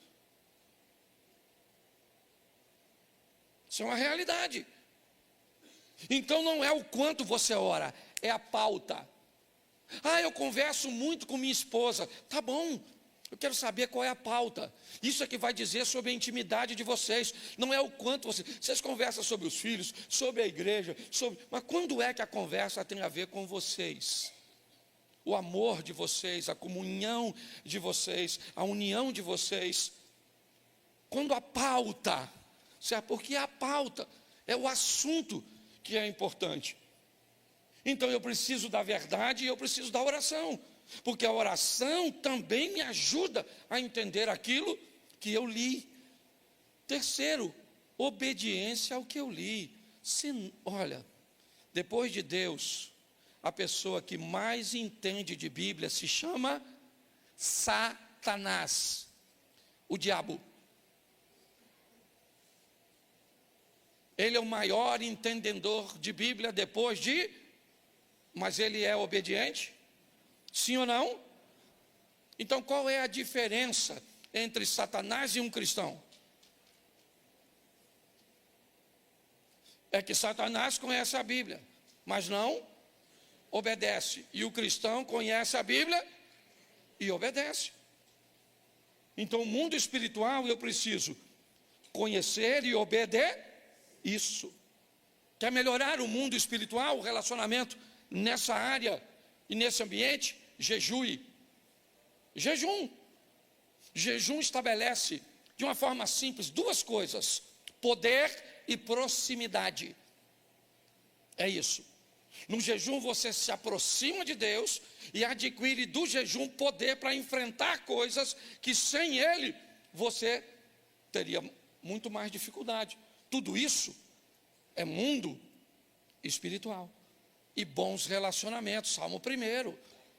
Isso é uma realidade. Então não é o quanto você ora, é a pauta. Ah, eu converso muito com minha esposa. Tá bom, eu quero saber qual é a pauta. Isso é que vai dizer sobre a intimidade de vocês. Não é o quanto vocês conversam sobre os filhos, sobre a igreja, mas quando é que a conversa tem a ver com vocês? O amor de vocês, a comunhão de vocês, a união de vocês. Quando a pauta, certo? Porque a pauta é o assunto que é importante. Então eu preciso da verdade e eu preciso da oração. Porque a oração também me ajuda a entender aquilo que eu li. Terceiro, obediência ao que eu li. Olha, depois de Deus, a pessoa que mais entende de Bíblia se chama Satanás, o diabo. Ele é o maior entendedor de Bíblia mas ele é obediente? Sim ou não? Então qual é a diferença entre Satanás e um cristão? É que Satanás conhece a Bíblia, mas não obedece. E o cristão conhece a Bíblia e obedece. Então o mundo espiritual eu preciso conhecer e obedecer. Isso. Quer melhorar o mundo espiritual, o relacionamento nessa área e nesse ambiente? Jejue. Jejum. Jejum estabelece de uma forma simples duas coisas: poder e proximidade. É isso. No jejum você se aproxima de Deus e adquire do jejum poder para enfrentar coisas que sem ele você teria muito mais dificuldade. Tudo isso é mundo espiritual e bons relacionamentos. Salmo 1.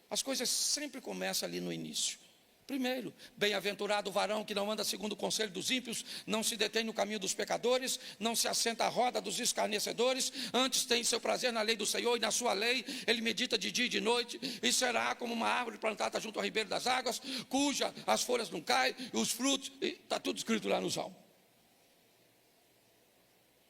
As coisas sempre começam ali no início. Primeiro, bem-aventurado o varão que não anda segundo o conselho dos ímpios, não se detém no caminho dos pecadores, não se assenta à roda dos escarnecedores, antes tem seu prazer na lei do Senhor e na sua lei ele medita de dia e de noite, e será como uma árvore plantada junto ao ribeiro das águas, cuja as folhas não caem, e os frutos, está tudo escrito lá no Salmo.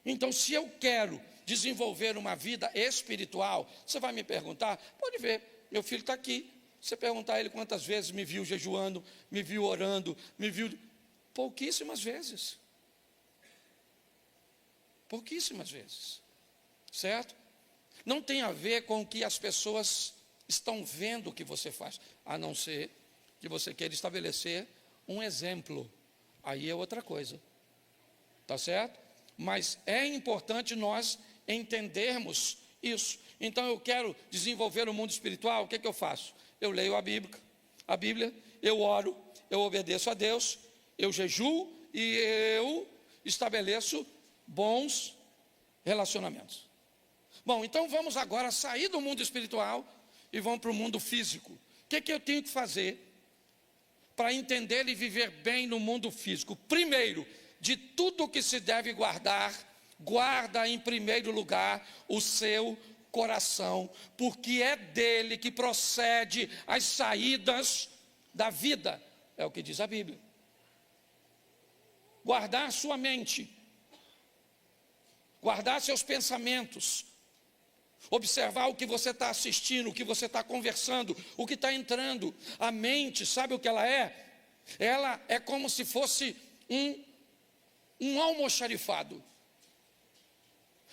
Então, se eu quero desenvolver uma vida espiritual, você vai me perguntar, pode ver, meu filho está aqui. Você perguntar a ele quantas vezes me viu jejuando, me viu orando, me viu... Pouquíssimas vezes. Pouquíssimas vezes. Certo? Não tem a ver com o que as pessoas estão vendo que você faz, a não ser que você queira estabelecer um exemplo. Aí é outra coisa. Tá certo? Mas é importante nós entendermos isso. Então eu quero desenvolver o mundo espiritual, o que é que eu faço? Eu leio a Bíblia, eu oro, eu obedeço a Deus, eu jejuo e eu estabeleço bons relacionamentos. Bom, então vamos agora sair do mundo espiritual e vamos para o mundo físico. O que é que eu tenho que fazer para entender e viver bem no mundo físico? Primeiro, de tudo que se deve guardar, guarda em primeiro lugar o seu coração, porque é dele que procede as saídas da vida, é o que diz a Bíblia. Guardar sua mente, guardar seus pensamentos, observar o que você está assistindo, o que você está conversando, o que está entrando. A mente, sabe o que ela é? Ela é como se fosse um almoxarifado.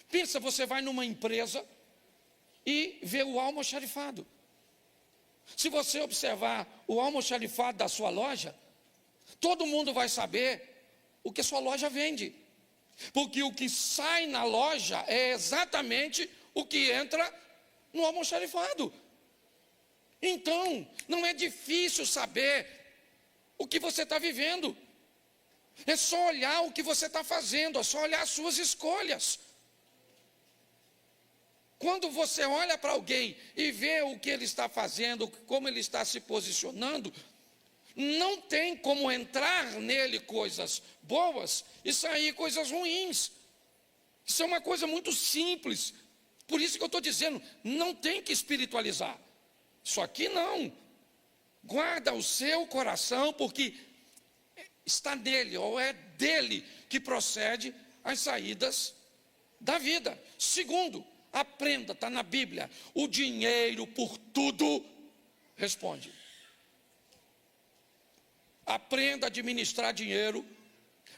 Pensa, você vai numa empresa e vê o almoxarifado. Se você observar o almoxarifado da sua loja, todo mundo vai saber o que sua loja vende. Porque o que sai na loja é exatamente o que entra no almoxarifado. Então, não é difícil saber o que você está vivendo. É só olhar o que você está fazendo, é só olhar as suas escolhas. Quando você olha para alguém e vê o que ele está fazendo, como ele está se posicionando, não tem como entrar nele coisas boas e sair coisas ruins. Isso é uma coisa muito simples. Por isso que eu estou dizendo, não tem que espiritualizar. Isso aqui não. Guarda o seu coração, porque está nele, ou é dele que procede as saídas da vida. Segundo, aprenda, está na Bíblia, o dinheiro por tudo responde. Aprenda a administrar dinheiro,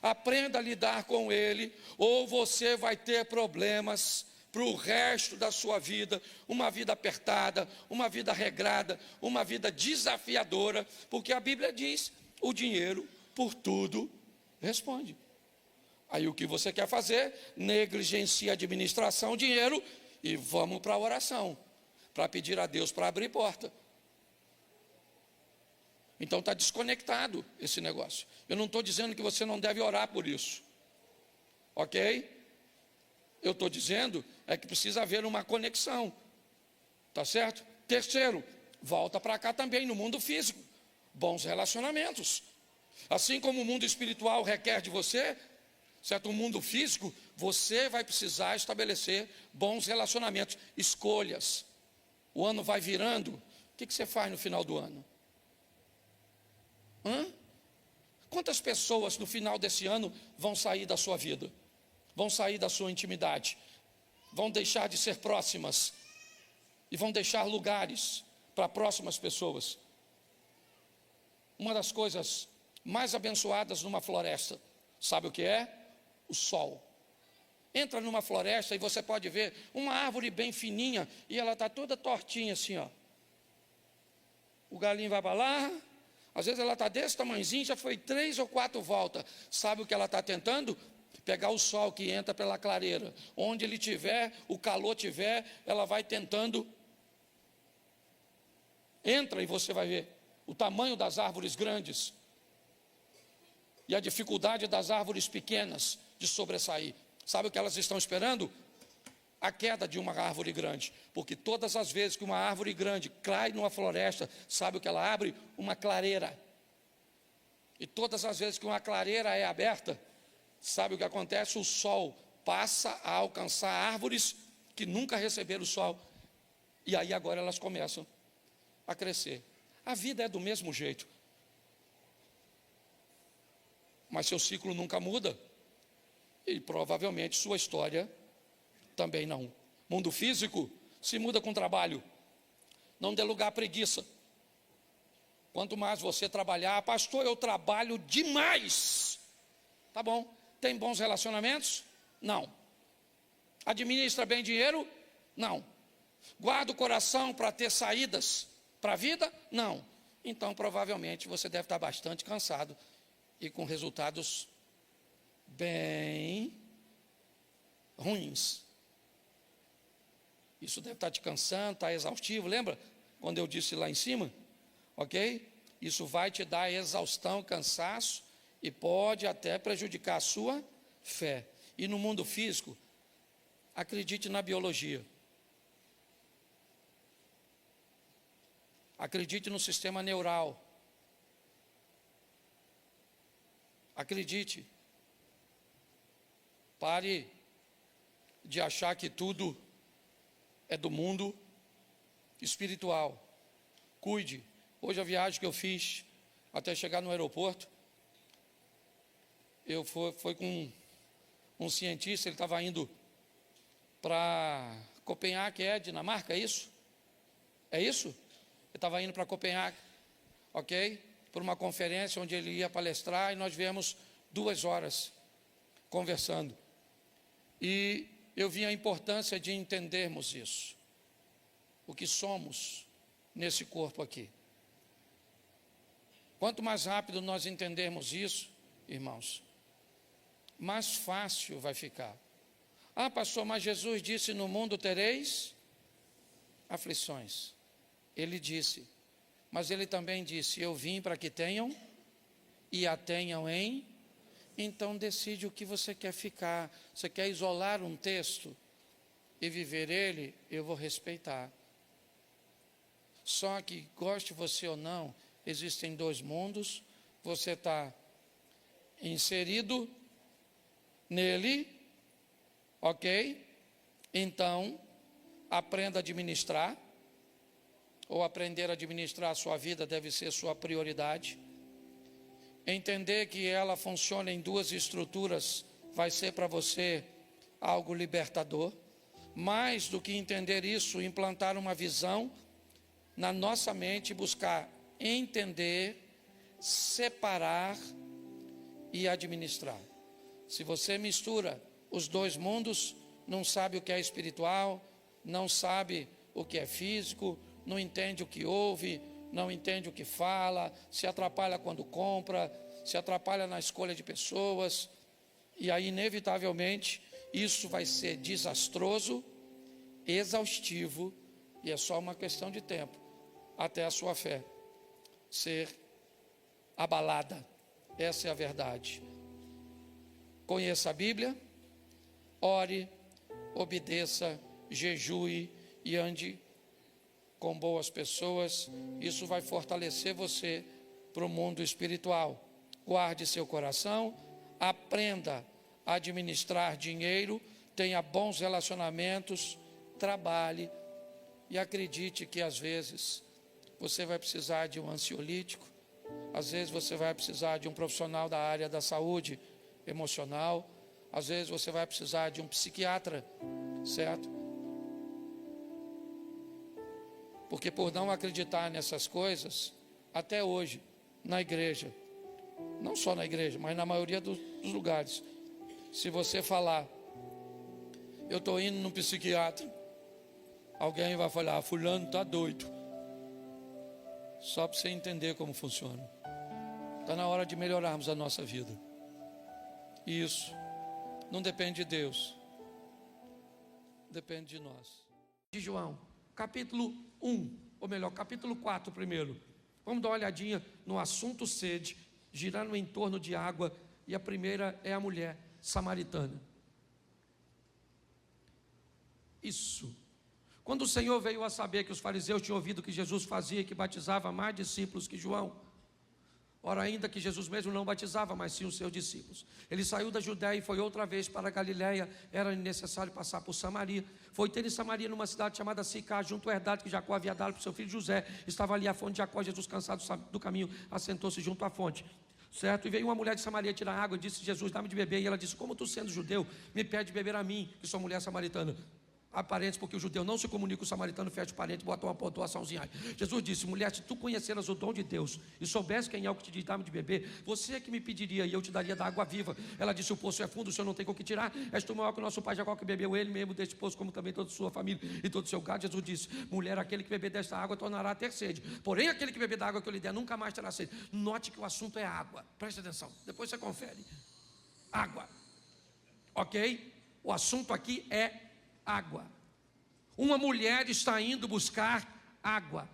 aprenda a lidar com ele, ou você vai ter problemas para o resto da sua vida, uma vida apertada, uma vida regrada, uma vida desafiadora, porque a Bíblia diz, o dinheiro por tudo responde. Aí o que você quer fazer? Negligencia a administração, dinheiro, e vamos para a oração, para pedir a Deus para abrir porta. Então está desconectado esse negócio. Eu não estou dizendo que você não deve orar por isso. Ok? Eu estou dizendo é que precisa haver uma conexão. Tá certo? Terceiro, volta para cá também no mundo físico. Bons relacionamentos. Assim como o mundo espiritual requer de você, certo? O mundo físico, você vai precisar estabelecer bons relacionamentos, escolhas. O ano vai virando, o que você faz no final do ano? Quantas pessoas no final desse ano vão sair da sua vida? Vão sair da sua intimidade? Vão deixar de ser próximas? E vão deixar lugares para próximas pessoas? Uma das coisas mais abençoadas numa floresta, sabe o que é? O sol. Entra numa floresta e você pode ver uma árvore bem fininha e ela está toda tortinha assim, ó. O galinho vai para lá, às vezes ela está desse tamanhozinho, já foi 3 ou 4 voltas. Sabe o que ela está tentando? pegar o sol que entra pela clareira, onde ele tiver, o calor tiver, ela vai tentando, entra e você vai ver o tamanho das árvores grandes e a dificuldade das árvores pequenas de sobressair. Sabe o que elas estão esperando? A queda de uma árvore grande, porque todas as vezes que uma árvore grande cai numa floresta, sabe o que ela abre? Uma clareira. E todas as vezes que uma clareira é aberta, sabe o que acontece? O sol passa a alcançar árvores que nunca receberam o sol, e aí agora elas começam a crescer. A vida é do mesmo jeito, mas seu ciclo nunca muda, e provavelmente sua história também não. Mundo físico se muda com trabalho. Não dê lugar à preguiça. Quanto mais você trabalhar, pastor, eu trabalho demais. Tá bom. Tem bons relacionamentos? Não. Administra bem dinheiro? Não. Guarda o coração para ter saídas para a vida? Não. Então, provavelmente, você deve estar bastante cansado e com resultados bem ruins. Isso deve estar te cansando, está exaustivo. Lembra quando eu disse lá em cima? Ok? Isso vai te dar exaustão, cansaço e pode até prejudicar a sua fé. E no mundo físico, acredite na biologia. Acredite no sistema neural. Acredite. Pare de achar que tudo é do mundo espiritual. Cuide. Hoje a viagem que eu fiz até chegar no aeroporto, foi com um cientista, ele estava indo para Copenhague, que é Dinamarca, é isso? É isso? Ele estava indo para Copenhague, ok? Por uma conferência onde ele ia palestrar, e nós viemos 2 horas conversando. E eu vi a importância de entendermos isso, o que somos nesse corpo aqui. Quanto mais rápido nós entendermos isso, irmãos, mais fácil vai ficar. Ah, pastor, mas Jesus disse: no mundo tereis aflições. Ele disse, mas ele também disse: eu vim para que tenham e a tenham em. Então decide o que você quer ficar. Você quer isolar um texto e viver ele? Eu vou respeitar. Só que, goste você ou não, existem 2 mundos. Você está inserido nele, ok? Então, aprenda a administrar, ou aprender a administrar a sua vida deve ser sua prioridade. Entender que ela funciona em 2 estruturas vai ser para você algo libertador. Mais do que entender isso, implantar uma visão na nossa mente, buscar entender, separar e administrar. Se você mistura os 2 mundos, não sabe o que é espiritual, não sabe o que é físico, não entende o que ouve, não entende o que fala, se atrapalha quando compra, se atrapalha na escolha de pessoas, e aí inevitavelmente isso vai ser desastroso, exaustivo, e é só uma questão de tempo até a sua fé ser abalada. Essa é a verdade. Conheça a Bíblia, ore, obedeça, jejue e ande com boas pessoas. Isso vai fortalecer você para o mundo espiritual. Guarde seu coração, aprenda a administrar dinheiro, tenha bons relacionamentos, trabalhe e acredite que às vezes você vai precisar de um ansiolítico, às vezes você vai precisar de um profissional da área da saúde emocional, às vezes você vai precisar de um psiquiatra, certo? Porque por não acreditar nessas coisas, até hoje, na igreja, não só na igreja, mas na maioria dos lugares, se você falar, eu estou indo no psiquiatra, alguém vai falar, fulano está doido. Só para você entender como funciona. Está na hora de melhorarmos a nossa vida. Isso. Não depende de Deus, depende de nós. De João, capítulo 1, ou melhor, capítulo 4 primeiro. Vamos dar uma olhadinha no assunto sede, girando em torno de água, e a primeira é a mulher samaritana. Isso. Quando o Senhor veio a saber que os fariseus tinham ouvido que Jesus fazia, que batizava mais discípulos que João, ora ainda que Jesus mesmo não batizava, mas sim os seus discípulos, ele saiu da Judéia e foi outra vez para a Galiléia. Era necessário passar por Samaria. Foi ter em Samaria, numa cidade chamada Sicá, junto à herdade que Jacó havia dado para o seu filho José. Estava ali a fonte de Jacó. Jesus, cansado do caminho, assentou-se junto à fonte, certo? E veio uma mulher de Samaria tirar água e disse: Jesus, dá-me de beber. E ela disse: como tu, sendo judeu, me pede beber a mim, que sou mulher samaritana? Há parentes, porque o judeu não se comunica com o samaritano, fecha o parente, bota uma pontuaçãozinha aí. Jesus disse: mulher, se tu conheceras o dom de Deus e soubesse quem é o que te diz dá-me de beber, você é que me pediria e eu te daria da água viva. Ela disse: o poço é fundo, o Senhor não tem com o que tirar. És tu maior que o nosso pai Jacó, que bebeu ele mesmo deste poço, como também toda a sua família e todo o seu gado. Jesus disse: mulher, aquele que beber desta água tornará a ter sede, porém aquele que beber da água que eu lhe der nunca mais terá sede. Note que o assunto é água, preste atenção, depois você confere. Água, ok? O assunto aqui é água. Uma mulher está indo buscar água.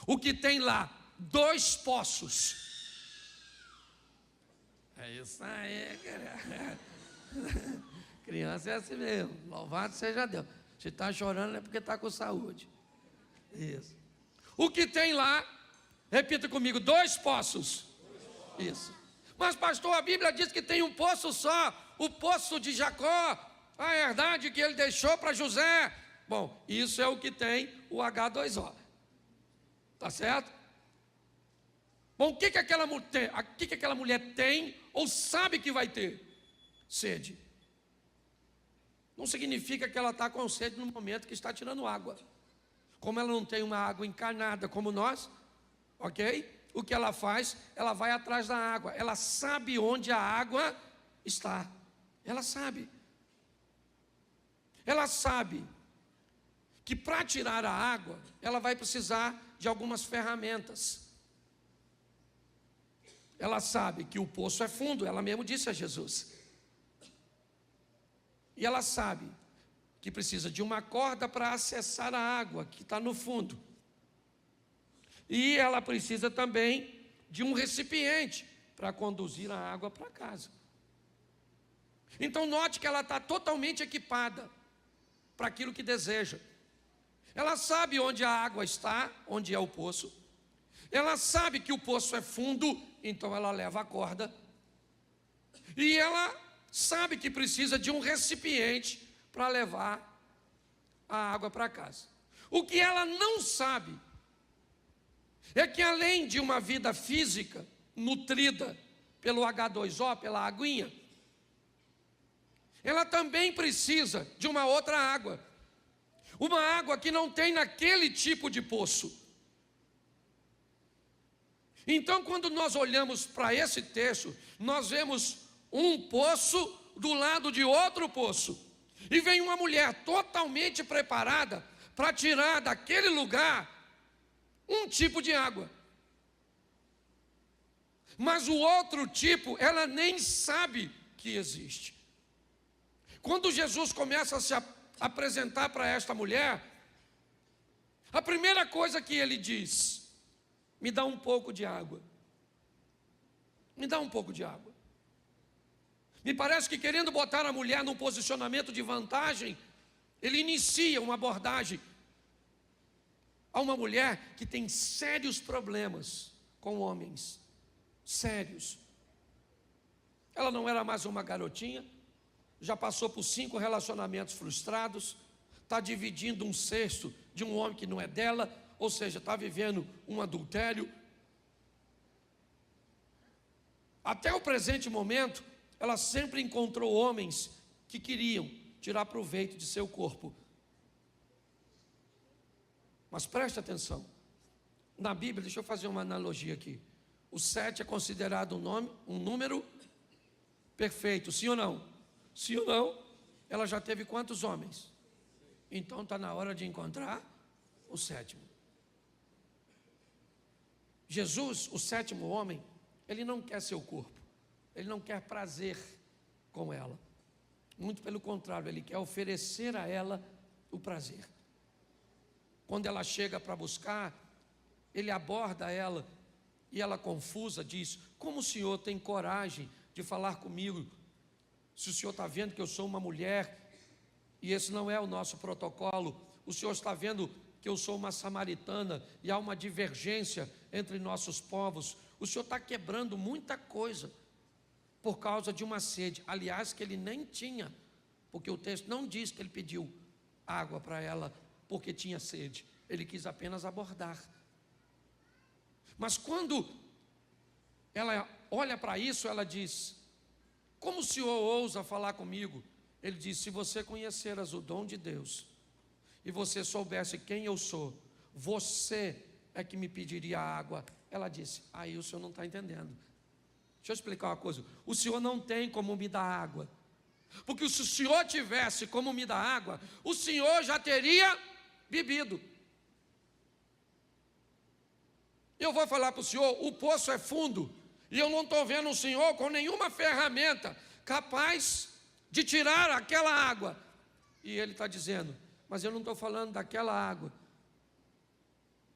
O que tem lá? 2 poços. É isso aí, querida. Criança é assim mesmo. Louvado seja Deus. Se está chorando é porque está com saúde. Isso. O que tem lá? Repita comigo: 2 poços. Isso. Mas pastor, a Bíblia diz que tem um poço só. O poço de Jacó, a herdade que ele deixou para José. Bom, isso é o que tem o H2O. Tá certo? Bom, o que aquela mulher tem ou sabe que vai ter? Sede. Não significa que ela está com sede no momento que está tirando água. Como ela não tem uma água encarnada como nós, ok? O que ela faz? Ela vai atrás da água. Ela sabe onde a água está. Ela sabe. Ela sabe que para tirar a água, ela vai precisar de algumas ferramentas. Ela sabe que o poço é fundo, ela mesmo disse a Jesus. E ela sabe que precisa de uma corda para acessar a água que está no fundo. E ela precisa também de um recipiente para conduzir a água para casa. Então note que ela está totalmente equipada para aquilo que deseja. Ela sabe onde a água está, onde é o poço. Ela sabe que o poço é fundo, então ela leva a corda. E ela sabe que precisa de um recipiente para levar a água para casa. O que ela não sabe é que, além de uma vida física nutrida pelo H2O, pela aguinha, ela também precisa de uma outra água. Uma água que não tem naquele tipo de poço. Então, quando nós olhamos para esse texto, nós vemos um poço do lado de outro poço. E vem uma mulher totalmente preparada para tirar daquele lugar um tipo de água. Mas o outro tipo, ela nem sabe que existe. Quando Jesus começa a se apresentar para esta mulher, a primeira coisa que ele diz: me dá um pouco de água. Me dá um pouco de água. Me parece que, querendo botar a mulher num posicionamento de vantagem, ele inicia uma abordagem a uma mulher que tem sérios problemas com homens. Sérios. Ela não era mais uma garotinha, já passou por 5 relacionamentos frustrados, está dividindo um cesto de um homem que não é dela, ou seja, está vivendo um adultério. Até o presente momento, ela sempre encontrou homens que queriam tirar proveito de seu corpo. Mas preste atenção, na Bíblia, deixa eu fazer uma analogia aqui. O 7 é considerado um número perfeito, sim ou não? Sim ou não? Ela já teve quantos homens? Então está na hora de encontrar o 7º. Jesus, o 7º homem, ele não quer seu corpo, ele não quer prazer com ela. Muito pelo contrário, ele quer oferecer a ela o prazer. Quando ela chega para buscar, ele aborda ela e ela, confusa, diz: como o senhor tem coragem de falar comigo, se o senhor está vendo que eu sou uma mulher e esse não é o nosso protocolo? O senhor está vendo que eu sou uma samaritana e há uma divergência entre nossos povos? O senhor está quebrando muita coisa por causa de uma sede, aliás, que ele nem tinha, porque o texto não diz que ele pediu água para ela porque tinha sede, ele quis apenas abordar. Mas quando ela olha para isso, ela diz: como o senhor ousa falar comigo? Ele diz: se você conheceras o dom de Deus e você soubesse quem eu sou, você é que me pediria água. Ela disse: aí o senhor não está entendendo. Deixa eu explicar uma coisa: o senhor não tem como me dar água, porque se o senhor tivesse como me dar água, o senhor já teria bebido. Eu vou falar para o senhor: o poço é fundo, e eu não estou vendo o senhor com nenhuma ferramenta capaz de tirar aquela água. E ele está dizendo: mas eu não estou falando daquela água,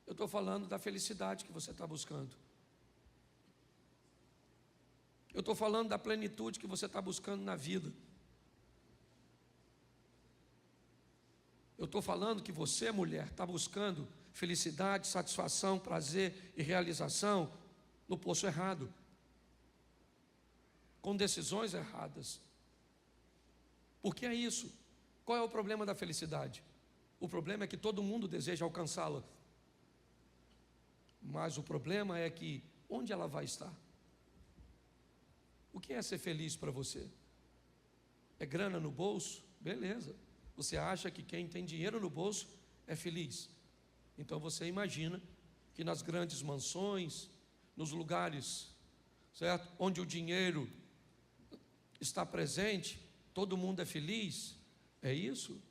eu estou falando da felicidade que você está buscando. Eu estou falando da plenitude que você está buscando na vida. Eu estou falando que você, mulher, está buscando felicidade, satisfação, prazer e realização no poço errado, com decisões erradas. Porque é isso. Qual é o problema da felicidade? O problema é que todo mundo deseja alcançá-la, mas o problema é que onde ela vai estar? O que é ser feliz para você? É grana no bolso? Beleza. Você acha que quem tem dinheiro no bolso é feliz? Então você imagina que nas grandes mansões, nos lugares, certo, onde o dinheiro está presente, todo mundo é feliz? É isso?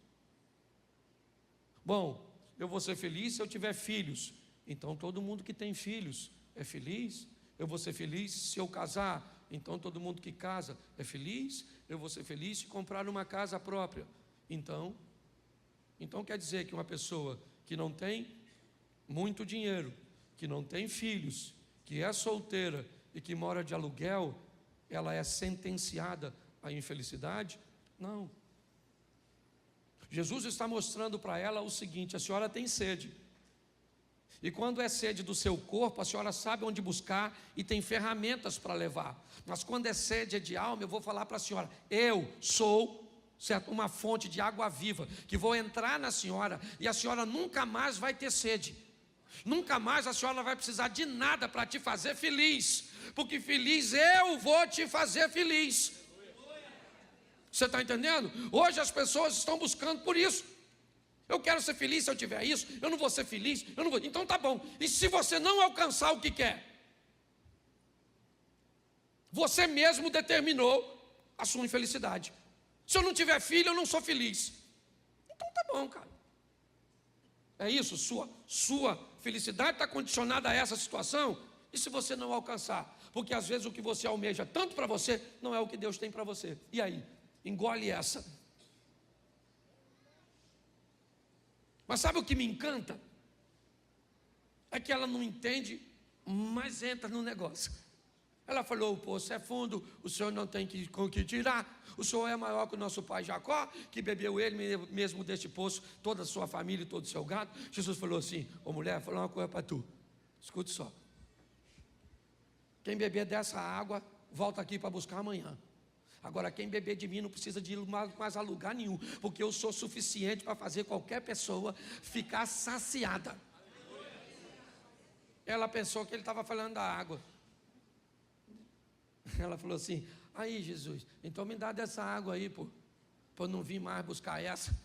Bom, eu vou ser feliz se eu tiver filhos. Então todo mundo que tem filhos é feliz? Eu vou ser feliz se eu casar. Então todo mundo que casa é feliz? Eu vou ser feliz se comprar uma casa própria. Então quer dizer que uma pessoa que não tem muito dinheiro, que não tem filhos, que é solteira e que mora de aluguel, ela é sentenciada à infelicidade? Não. Jesus está mostrando para ela o seguinte: a senhora tem sede. E quando é sede do seu corpo, a senhora sabe onde buscar e tem ferramentas para levar. Mas quando é sede de alma, eu vou falar para a senhora: eu sou, certo, uma fonte de água viva, que vou entrar na senhora e a senhora nunca mais vai ter sede. Nunca mais a senhora vai precisar de nada para te fazer feliz, porque feliz eu vou te fazer feliz. Você está entendendo? Hoje as pessoas estão buscando por isso. Eu quero ser feliz se eu tiver isso, eu não vou ser feliz, eu não vou. Então tá bom. E se você não alcançar o que quer? Você mesmo determinou a sua infelicidade. Se eu não tiver filho, eu não sou feliz. Então tá bom, cara. É isso, sua felicidade está condicionada a essa situação. E se você não alcançar? Porque às vezes o que você almeja tanto para você não é o que Deus tem para você. E aí? Engole essa. Mas sabe o que me encanta? É que ela não entende, mas entra no negócio. Ela falou: o poço é fundo, o senhor não tem com que tirar. O senhor é maior que o nosso pai Jacó, que bebeu ele mesmo deste poço, toda a sua família e todo o seu gado. Jesus falou assim: ô mulher, vou falar uma coisa para tu. Escute só. Quem beber dessa água, volta aqui para buscar amanhã. Agora, quem beber de mim não precisa de ir mais a lugar nenhum, porque eu sou suficiente para fazer qualquer pessoa ficar saciada. Ela pensou que ele estava falando da água. Ela falou assim: aí Jesus, então me dá dessa água aí, para eu não vir mais buscar essa.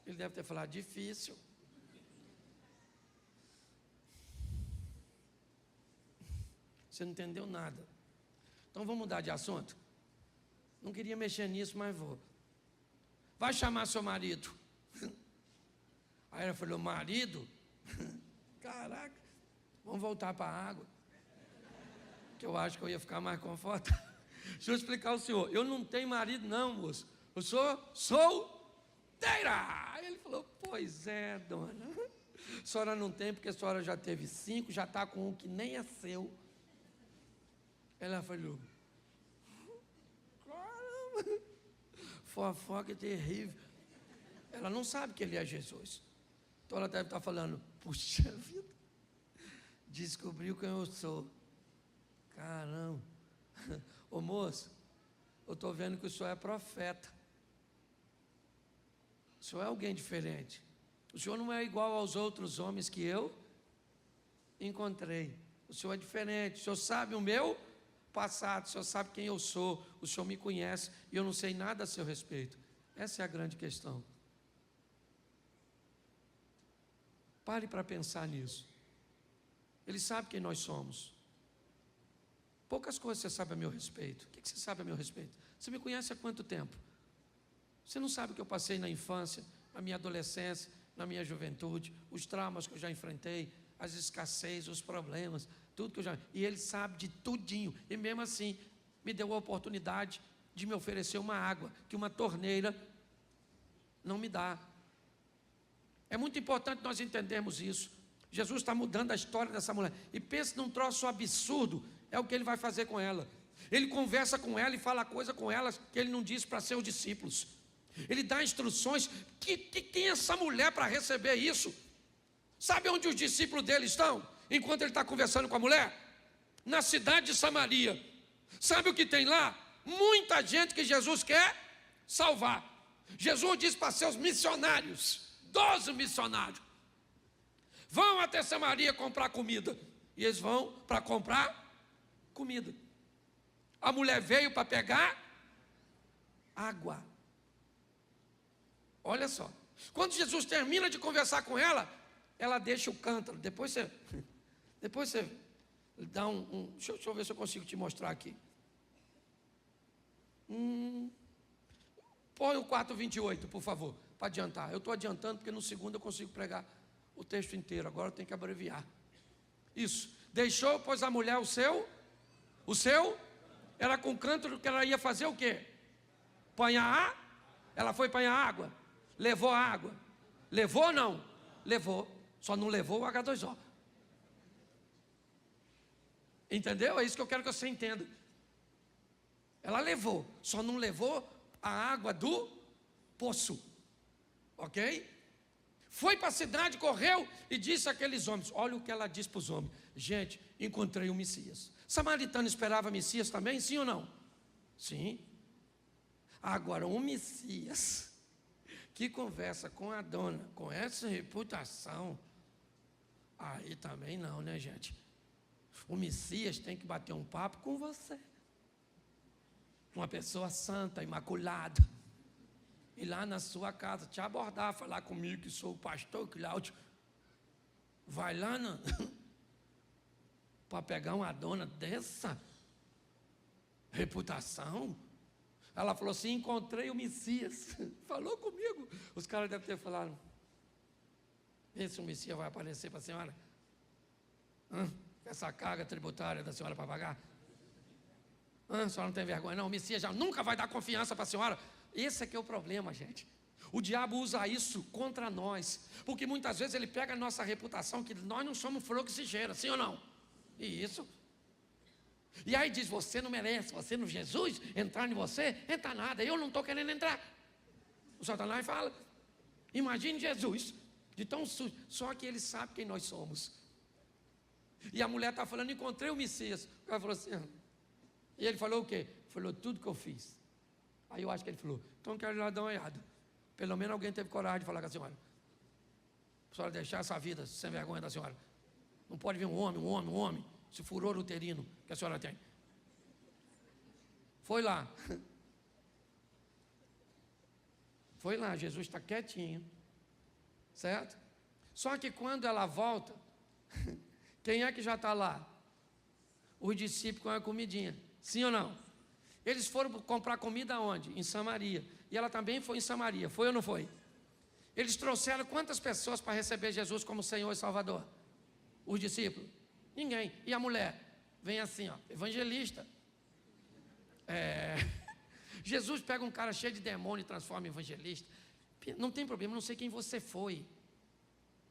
Ele deve ter falado: difícil. Você não entendeu nada. Então vamos mudar de assunto? Não queria mexer nisso, mas vou. Vai chamar seu marido. Aí ela falou: marido? Caraca, vamos voltar para a água, que eu acho que eu ia ficar mais confortável. Deixa eu explicar ao senhor. Eu não tenho marido não, moço. Eu sou solteira. Aí ele falou, pois é, dona. A senhora não tem, porque a senhora já teve 5, já está com um que nem é seu. Ela falou, caramba, fofoca terrível. Ela não sabe que ele é Jesus. Então ela deve estar falando, puxa vida, descobriu quem eu sou. Caramba. Ô moço, eu estou vendo que o senhor é profeta. O senhor é alguém diferente. O senhor não é igual aos outros homens que eu encontrei. O senhor é diferente. O senhor sabe o meu passado. O senhor sabe quem eu sou. O senhor me conhece e eu não sei nada a seu respeito. Essa é a grande questão. Pare para pensar nisso. Ele sabe quem nós somos. Poucas coisas você sabe a meu respeito. O que você sabe a meu respeito? Você me conhece há quanto tempo? Você não sabe o que eu passei na infância, na minha adolescência, na minha juventude, os traumas que eu já enfrentei, as escassez, os problemas, tudo que eu já... E ele sabe de tudinho. E mesmo assim, me deu a oportunidade de me oferecer uma água que uma torneira não me dá. É muito importante nós entendermos isso. Jesus está mudando a história dessa mulher. E pensa num troço absurdo, é o que ele vai fazer com ela. Ele conversa com ela e fala coisa com ela que ele não disse para seus discípulos. Ele dá instruções. Que tem essa mulher para receber isso? Sabe onde os discípulos dele estão? Enquanto ele está conversando com a mulher? Na cidade de Samaria. Sabe o que tem lá? Muita gente que Jesus quer salvar. Jesus diz para seus missionários, 12 missionários, vão até Samaria comprar comida. E eles vão para comprar comida. A mulher veio para pegar água. Olha só. Quando Jesus termina de conversar com ela, ela deixa o cântaro. Depois você dá deixa eu ver se eu consigo te mostrar aqui. Põe o 4:28, por favor, para adiantar. Eu estou adiantando porque no segundo eu consigo pregar o texto inteiro. Agora eu tenho que abreviar. Isso. Deixou, pois a mulher o seu, era com cântaro que ela ia fazer o quê? Ela foi apanhar água. Levou a água. Levou ou não? Levou. Só não levou o H2O. Entendeu? É isso que eu quero que você entenda. Ela levou, só não levou a água do poço. Ok? Foi para a cidade, correu e disse àqueles homens. Olha o que ela disse para os homens. Gente, encontrei o Messias. Samaritano esperava Messias também, sim ou não? Sim. Agora, um Messias que conversa com a dona, com essa reputação, aí também não, né, gente? O Messias tem que bater um papo com você. Uma pessoa santa, imaculada. Ir lá na sua casa, te abordar, falar comigo que sou o pastor Cláudio. Vai lá para pegar uma dona dessa reputação. Ela falou assim, encontrei o Messias. Falou comigo. Os caras devem ter falado, vê se o Messias vai aparecer para a senhora. Essa carga tributária da senhora para pagar. A senhora não tem vergonha não? O Messias já nunca vai dar confiança para a senhora. Esse é que é o problema, gente. O diabo usa isso contra nós, porque muitas vezes ele pega a nossa reputação, que nós não somos fruxigeiros, sim ou não? E isso. E aí diz, você não merece, você no Jesus, entrar em você, entra nada, eu não estou querendo entrar. O Satanás fala, imagine Jesus, de tão sujo, só que ele sabe quem nós somos. E a mulher está falando, encontrei o Messias. O cara falou assim, e ele falou o quê? Falou tudo que eu fiz. Aí eu acho que ele falou, então quero ir lá dar uma olhada. Pelo menos alguém teve coragem de falar com a senhora. A senhora deixar essa vida sem vergonha da senhora. Não pode vir um homem, esse furor uterino que a senhora tem. Foi lá. Foi lá, Jesus está quietinho. Certo? Só que quando ela volta, quem é que já está lá? Os discípulos com a comidinha. Sim ou não? Eles foram comprar comida onde? Em Samaria. E ela também foi em Samaria. Foi ou não foi? Eles trouxeram quantas pessoas para receber Jesus como Senhor e Salvador? Os discípulos? Ninguém. E a mulher? Vem assim, ó, evangelista. Jesus pega um cara cheio de demônio e transforma em evangelista. Não tem problema, não sei quem você foi.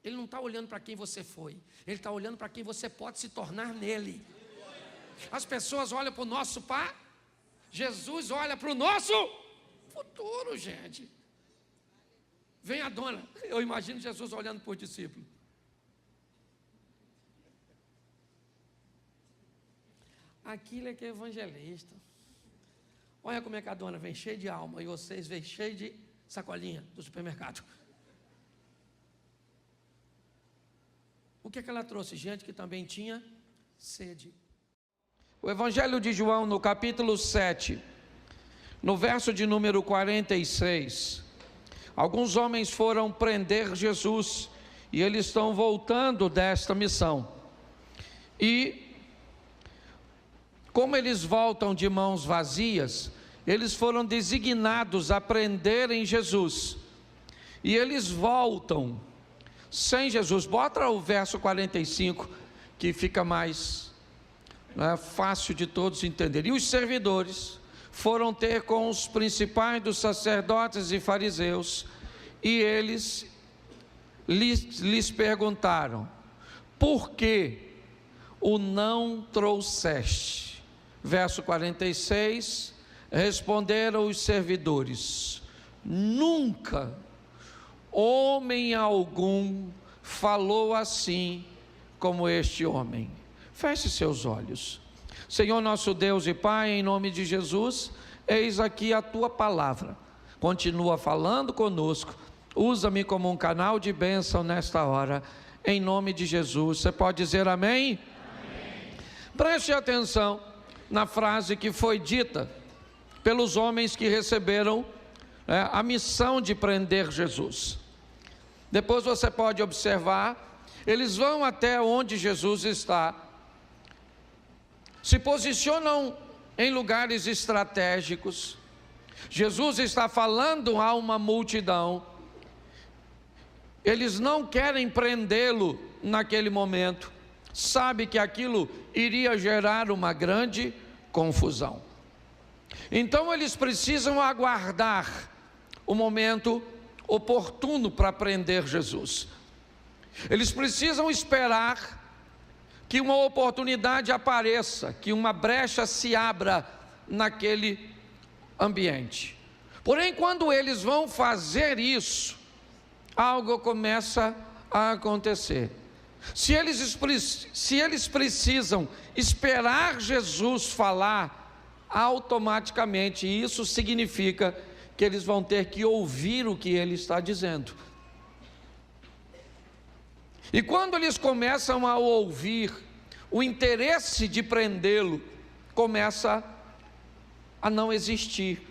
Ele não está olhando para quem você foi, ele está olhando para quem você pode se tornar nele. As pessoas olham para o nosso pai, Jesus olha para o nosso futuro, gente. Vem a dona, eu imagino Jesus olhando para o discípulo. Aquilo é que é evangelista. Olha como é que a dona vem cheia de alma e vocês vêm cheio de sacolinha do supermercado. O que é que ela trouxe? Gente que também tinha sede. O Evangelho de João, no capítulo 7, no verso de número 46, alguns homens foram prender Jesus e eles estão voltando desta missão. E como eles voltam de mãos vazias, eles foram designados a prenderem Jesus. E eles voltam sem Jesus. Bota o verso 45, que fica mais fácil de todos entenderem. E os servidores foram ter com os principais dos sacerdotes e fariseus, e eles lhes perguntaram: por que o não trouxeste? Verso 46, responderam os servidores: nunca homem algum falou assim como este homem. Feche seus olhos. Senhor nosso Deus e Pai, em nome de Jesus, eis aqui a tua palavra. Continua falando conosco. Usa-me como um canal de bênção nesta hora, em nome de Jesus. Você pode dizer amém? Amém. Preste atenção na frase que foi dita pelos homens que receberam a missão de prender Jesus. Depois você pode observar, eles vão até onde Jesus está, se posicionam em lugares estratégicos. Jesus está falando a uma multidão. Eles não querem prendê-lo naquele momento, sabe que aquilo iria gerar uma grande confusão. Então eles precisam aguardar o momento oportuno para prender Jesus. Eles precisam esperar que uma oportunidade apareça, que uma brecha se abra naquele ambiente. Porém, quando eles vão fazer isso, algo começa a acontecer. Se eles precisam esperar Jesus falar, automaticamente isso significa que eles vão ter que ouvir o que ele está dizendo. E quando eles começam a ouvir, o interesse de prendê-lo começa a não existir.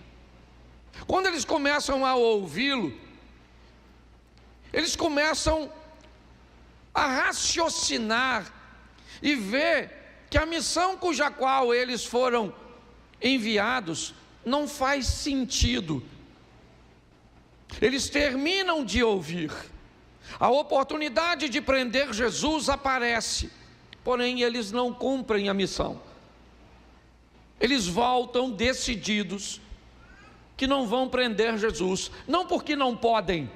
Quando eles começam a ouvi-lo, eles começam a raciocinar e ver que a missão cuja qual eles foram enviados não faz sentido. Eles terminam de ouvir, a oportunidade de prender Jesus aparece, porém eles não cumprem a missão. Eles voltam decididos que não vão prender Jesus, não porque não podem,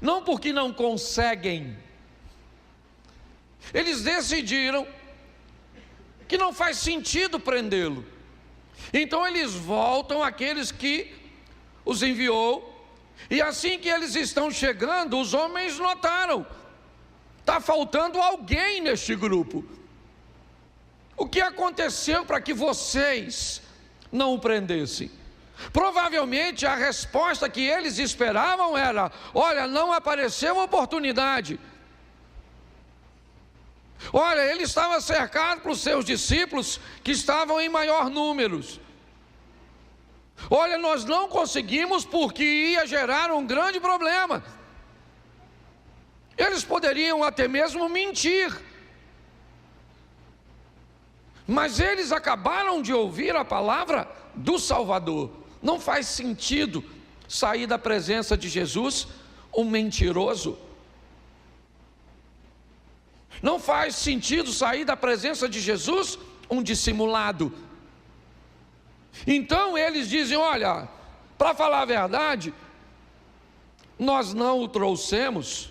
não porque não conseguem. Eles decidiram que não faz sentido prendê-lo. Então eles voltam àqueles que os enviou, e assim que eles estão chegando, os homens notaram: está faltando alguém neste grupo. O que aconteceu para que vocês não o prendessem? Provavelmente a resposta que eles esperavam era: olha, não apareceu oportunidade. Olha, ele estava cercado por seus discípulos que estavam em maior números. Olha, nós não conseguimos porque ia gerar um grande problema. Eles poderiam até mesmo mentir, mas eles acabaram de ouvir a palavra do Salvador. Não faz sentido sair da presença de Jesus um mentiroso. Não faz sentido sair da presença de Jesus um dissimulado. Então eles dizem: olha, para falar a verdade, nós não o trouxemos,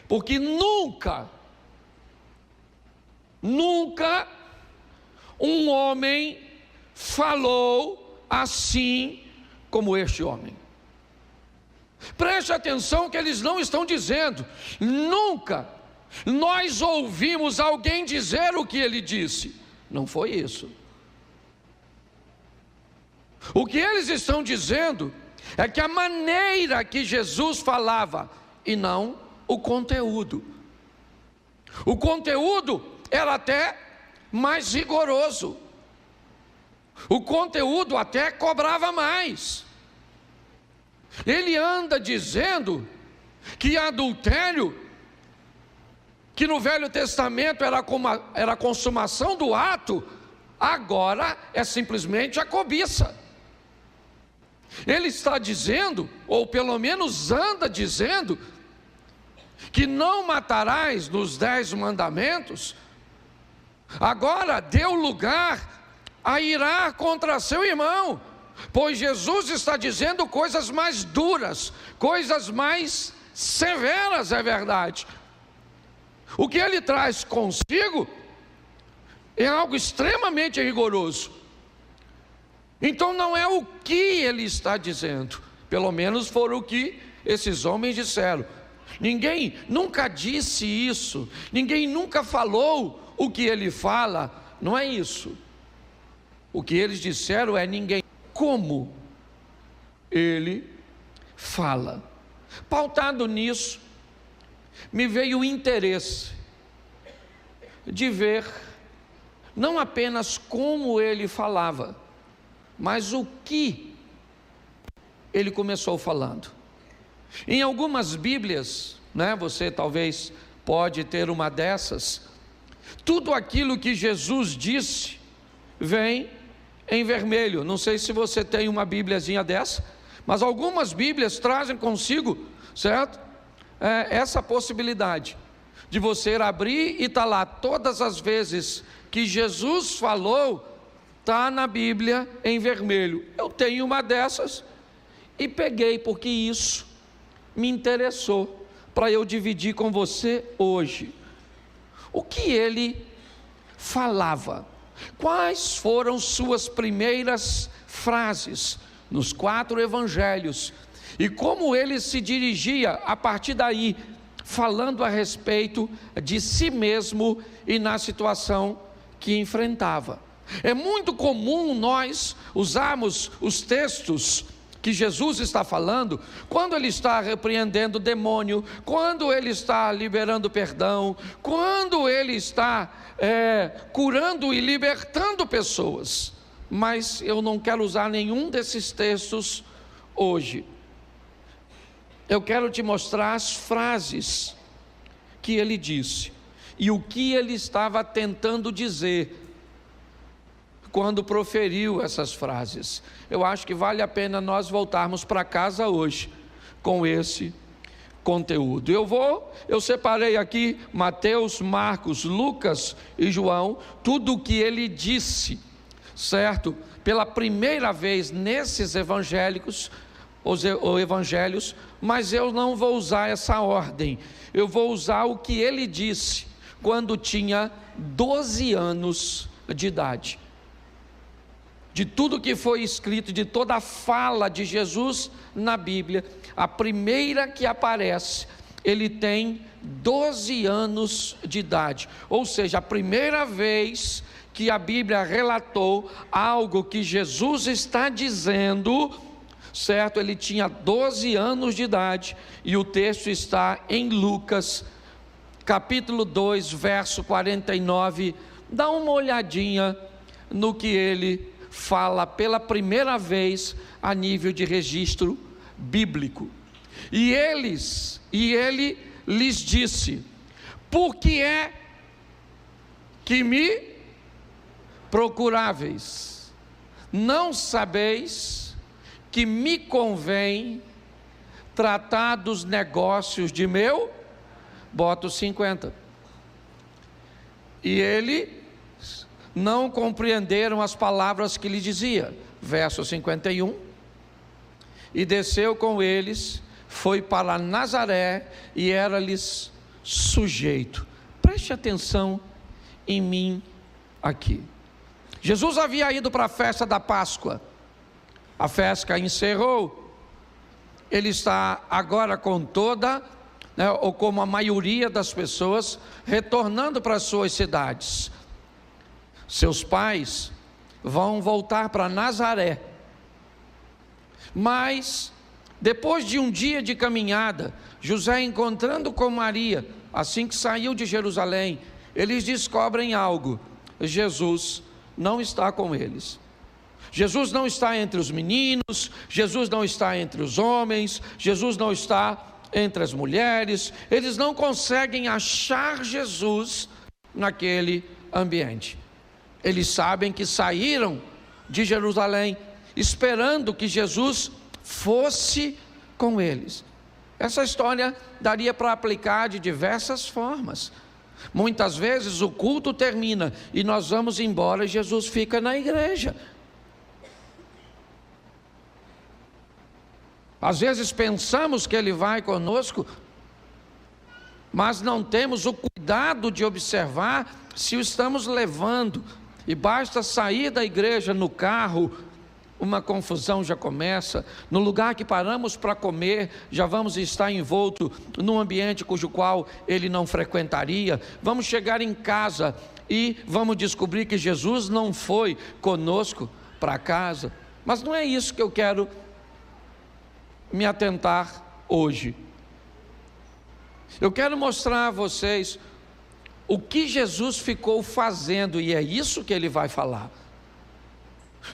porque nunca um homem falou assim como este homem. Preste atenção que eles não estão dizendo: nunca nós ouvimos alguém dizer o que ele disse. Não foi isso. O que eles estão dizendo é que a maneira que Jesus falava, e não o conteúdo. O conteúdo era até mais rigoroso. O conteúdo até cobrava mais. Ele anda dizendo que adultério, que no Velho Testamento era a consumação do ato, agora é simplesmente a cobiça. Ele está dizendo, ou pelo menos anda dizendo, que não matarás nos 10 mandamentos, agora deu lugar a irar contra seu irmão, pois Jesus está dizendo coisas mais duras, coisas mais severas, é verdade. O que ele traz consigo é algo extremamente rigoroso. Então não é o que ele está dizendo, pelo menos foram o que esses homens disseram. Ninguém nunca disse isso, ninguém nunca falou o que ele fala, não é isso. O que eles disseram é: ninguém, como ele fala. Pautado nisso, me veio o interesse de ver não apenas como ele falava, mas o que ele começou falando. Em algumas Bíblias, você talvez pode ter uma dessas, tudo aquilo que Jesus disse vem em vermelho. Não sei se você tem uma Bíbliazinha dessa, mas algumas Bíblias trazem consigo, certo? Essa possibilidade de você abrir e está lá todas as vezes que Jesus falou, está na Bíblia em vermelho. Eu tenho uma dessas e peguei porque isso me interessou para eu dividir com você hoje. O que ele falava? Quais foram suas primeiras frases nos 4 evangelhos? E como ele se dirigia a partir daí, falando a respeito de si mesmo e na situação que enfrentava. É muito comum nós usarmos os textos que Jesus está falando, quando ele está repreendendo o demônio, quando ele está liberando perdão, quando ele está curando e libertando pessoas. Mas eu não quero usar nenhum desses textos hoje. Eu quero te mostrar as frases que ele disse e o que ele estava tentando dizer quando proferiu essas frases. Eu acho que vale a pena nós voltarmos para casa hoje com esse conteúdo. Eu separei aqui Mateus, Marcos, Lucas e João, tudo o que ele disse, certo? Pela primeira vez nesses evangelhos, mas eu não vou usar essa ordem. Eu vou usar o que ele disse quando tinha 12 anos de idade. De tudo que foi escrito, de toda a fala de Jesus na Bíblia, a primeira que aparece, ele tem 12 anos de idade. Ou seja, a primeira vez que a Bíblia relatou algo que Jesus está dizendo, certo? Ele tinha 12 anos de idade, e o texto está em Lucas, capítulo 2, verso 49. Dá uma olhadinha no que ele fala pela primeira vez a nível de registro bíblico. E ele lhes disse: por que é que me procuráveis? Não sabeis que me convém tratar dos negócios de meu? Bota os 50. E ele não compreenderam as palavras que lhe dizia. Verso 51. E desceu com eles, foi para Nazaré e era-lhes sujeito. Preste atenção em mim aqui. Jesus havia ido para a festa da Páscoa. A festa encerrou. Ele está agora com toda, ou como a maioria das pessoas, retornando para as suas cidades. Seus pais vão voltar para Nazaré. Mas, depois de um dia de caminhada, José encontrando com Maria, assim que saiu de Jerusalém, eles descobrem algo: Jesus não está com eles. Jesus não está entre os meninos, Jesus não está entre os homens, Jesus não está entre as mulheres. Eles não conseguem achar Jesus naquele ambiente. Eles sabem que saíram de Jerusalém esperando que Jesus fosse com eles. Essa história daria para aplicar de diversas formas. Muitas vezes o culto termina e nós vamos embora e Jesus fica na igreja. Às vezes pensamos que Ele vai conosco, mas não temos o cuidado de observar se o estamos levando. E basta sair da igreja no carro, uma confusão já começa. No lugar que paramos para comer, já vamos estar envolto num ambiente cujo qual Ele não frequentaria. Vamos chegar em casa e vamos descobrir que Jesus não foi conosco para casa. Mas não é isso que eu quero me atentar hoje. Eu quero mostrar a vocês o que Jesus ficou fazendo, e é isso que Ele vai falar.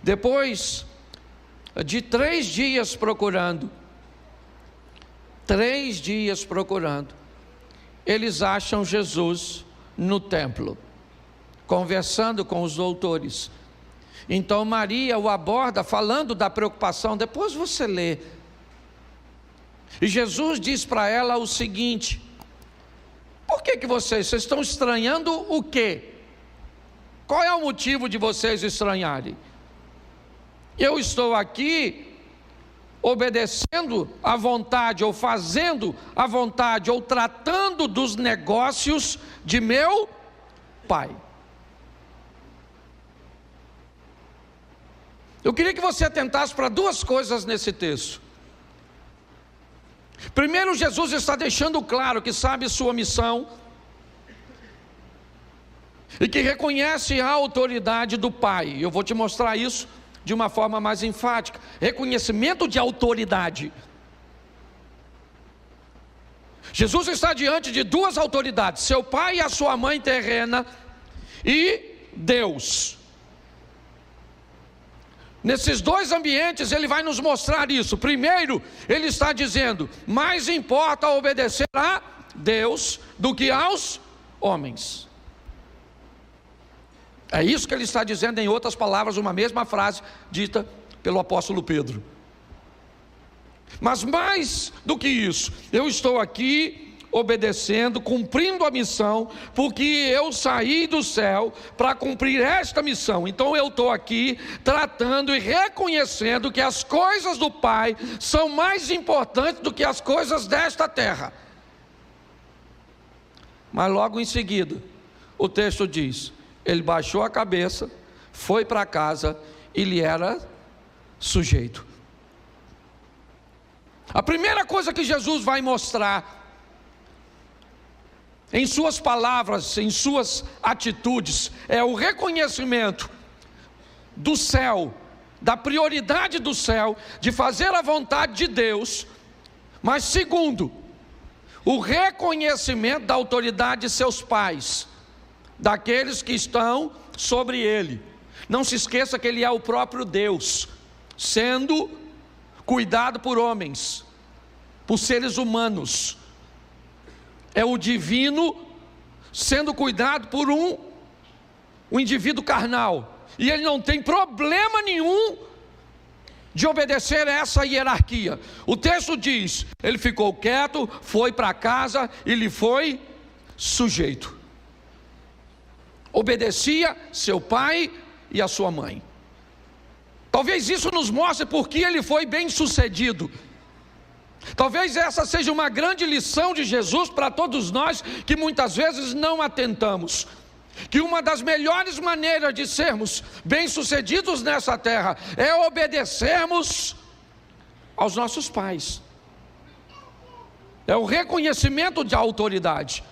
Depois de 3 dias procurando, eles acham Jesus no templo, conversando com os doutores. Então Maria o aborda, falando da preocupação. Depois você lê. E Jesus diz para ela o seguinte: por que vocês estão estranhando o quê? Qual é o motivo de vocês estranharem? Eu estou aqui obedecendo à vontade, ou fazendo a vontade, ou tratando dos negócios de meu Pai. Eu queria que você atentasse para 2 coisas nesse texto. Primeiro, Jesus está deixando claro que sabe sua missão e que reconhece a autoridade do Pai. Eu vou te mostrar isso de uma forma mais enfática. Reconhecimento de autoridade. Jesus está diante de 2 autoridades: seu pai e a sua mãe terrena, e Deus. Nesses 2 ambientes Ele vai nos mostrar isso. Primeiro, Ele está dizendo: mais importa obedecer a Deus do que aos homens. É isso que Ele está dizendo, em outras palavras, uma mesma frase dita pelo apóstolo Pedro. Mas mais do que isso, eu estou aqui obedecendo, cumprindo a missão, porque eu saí do céu para cumprir esta missão. Então eu estou aqui tratando e reconhecendo que as coisas do Pai são mais importantes do que as coisas desta terra. Mas logo em seguida, o texto diz: ele baixou a cabeça, foi para casa e lhe era sujeito. A primeira coisa que Jesus vai mostrar em suas palavras, em suas atitudes, é o reconhecimento do céu, da prioridade do céu, de fazer a vontade de Deus. Mas segundo, o reconhecimento da autoridade de seus pais, daqueles que estão sobre ele. Não se esqueça que ele é o próprio Deus, sendo cuidado por homens, por seres humanos. É o divino sendo cuidado por um indivíduo carnal, e ele não tem problema nenhum de obedecer a essa hierarquia. O texto diz: ele ficou quieto, foi para casa e lhe foi sujeito. obedecia seu pai e a sua mãe. Talvez isso nos mostre porque ele foi bem sucedido. Talvez essa seja uma grande lição de Jesus para todos nós que muitas vezes não atentamos. Que uma das melhores maneiras de sermos bem-sucedidos nessa terra é obedecermos aos nossos pais. É o reconhecimento de autoridade.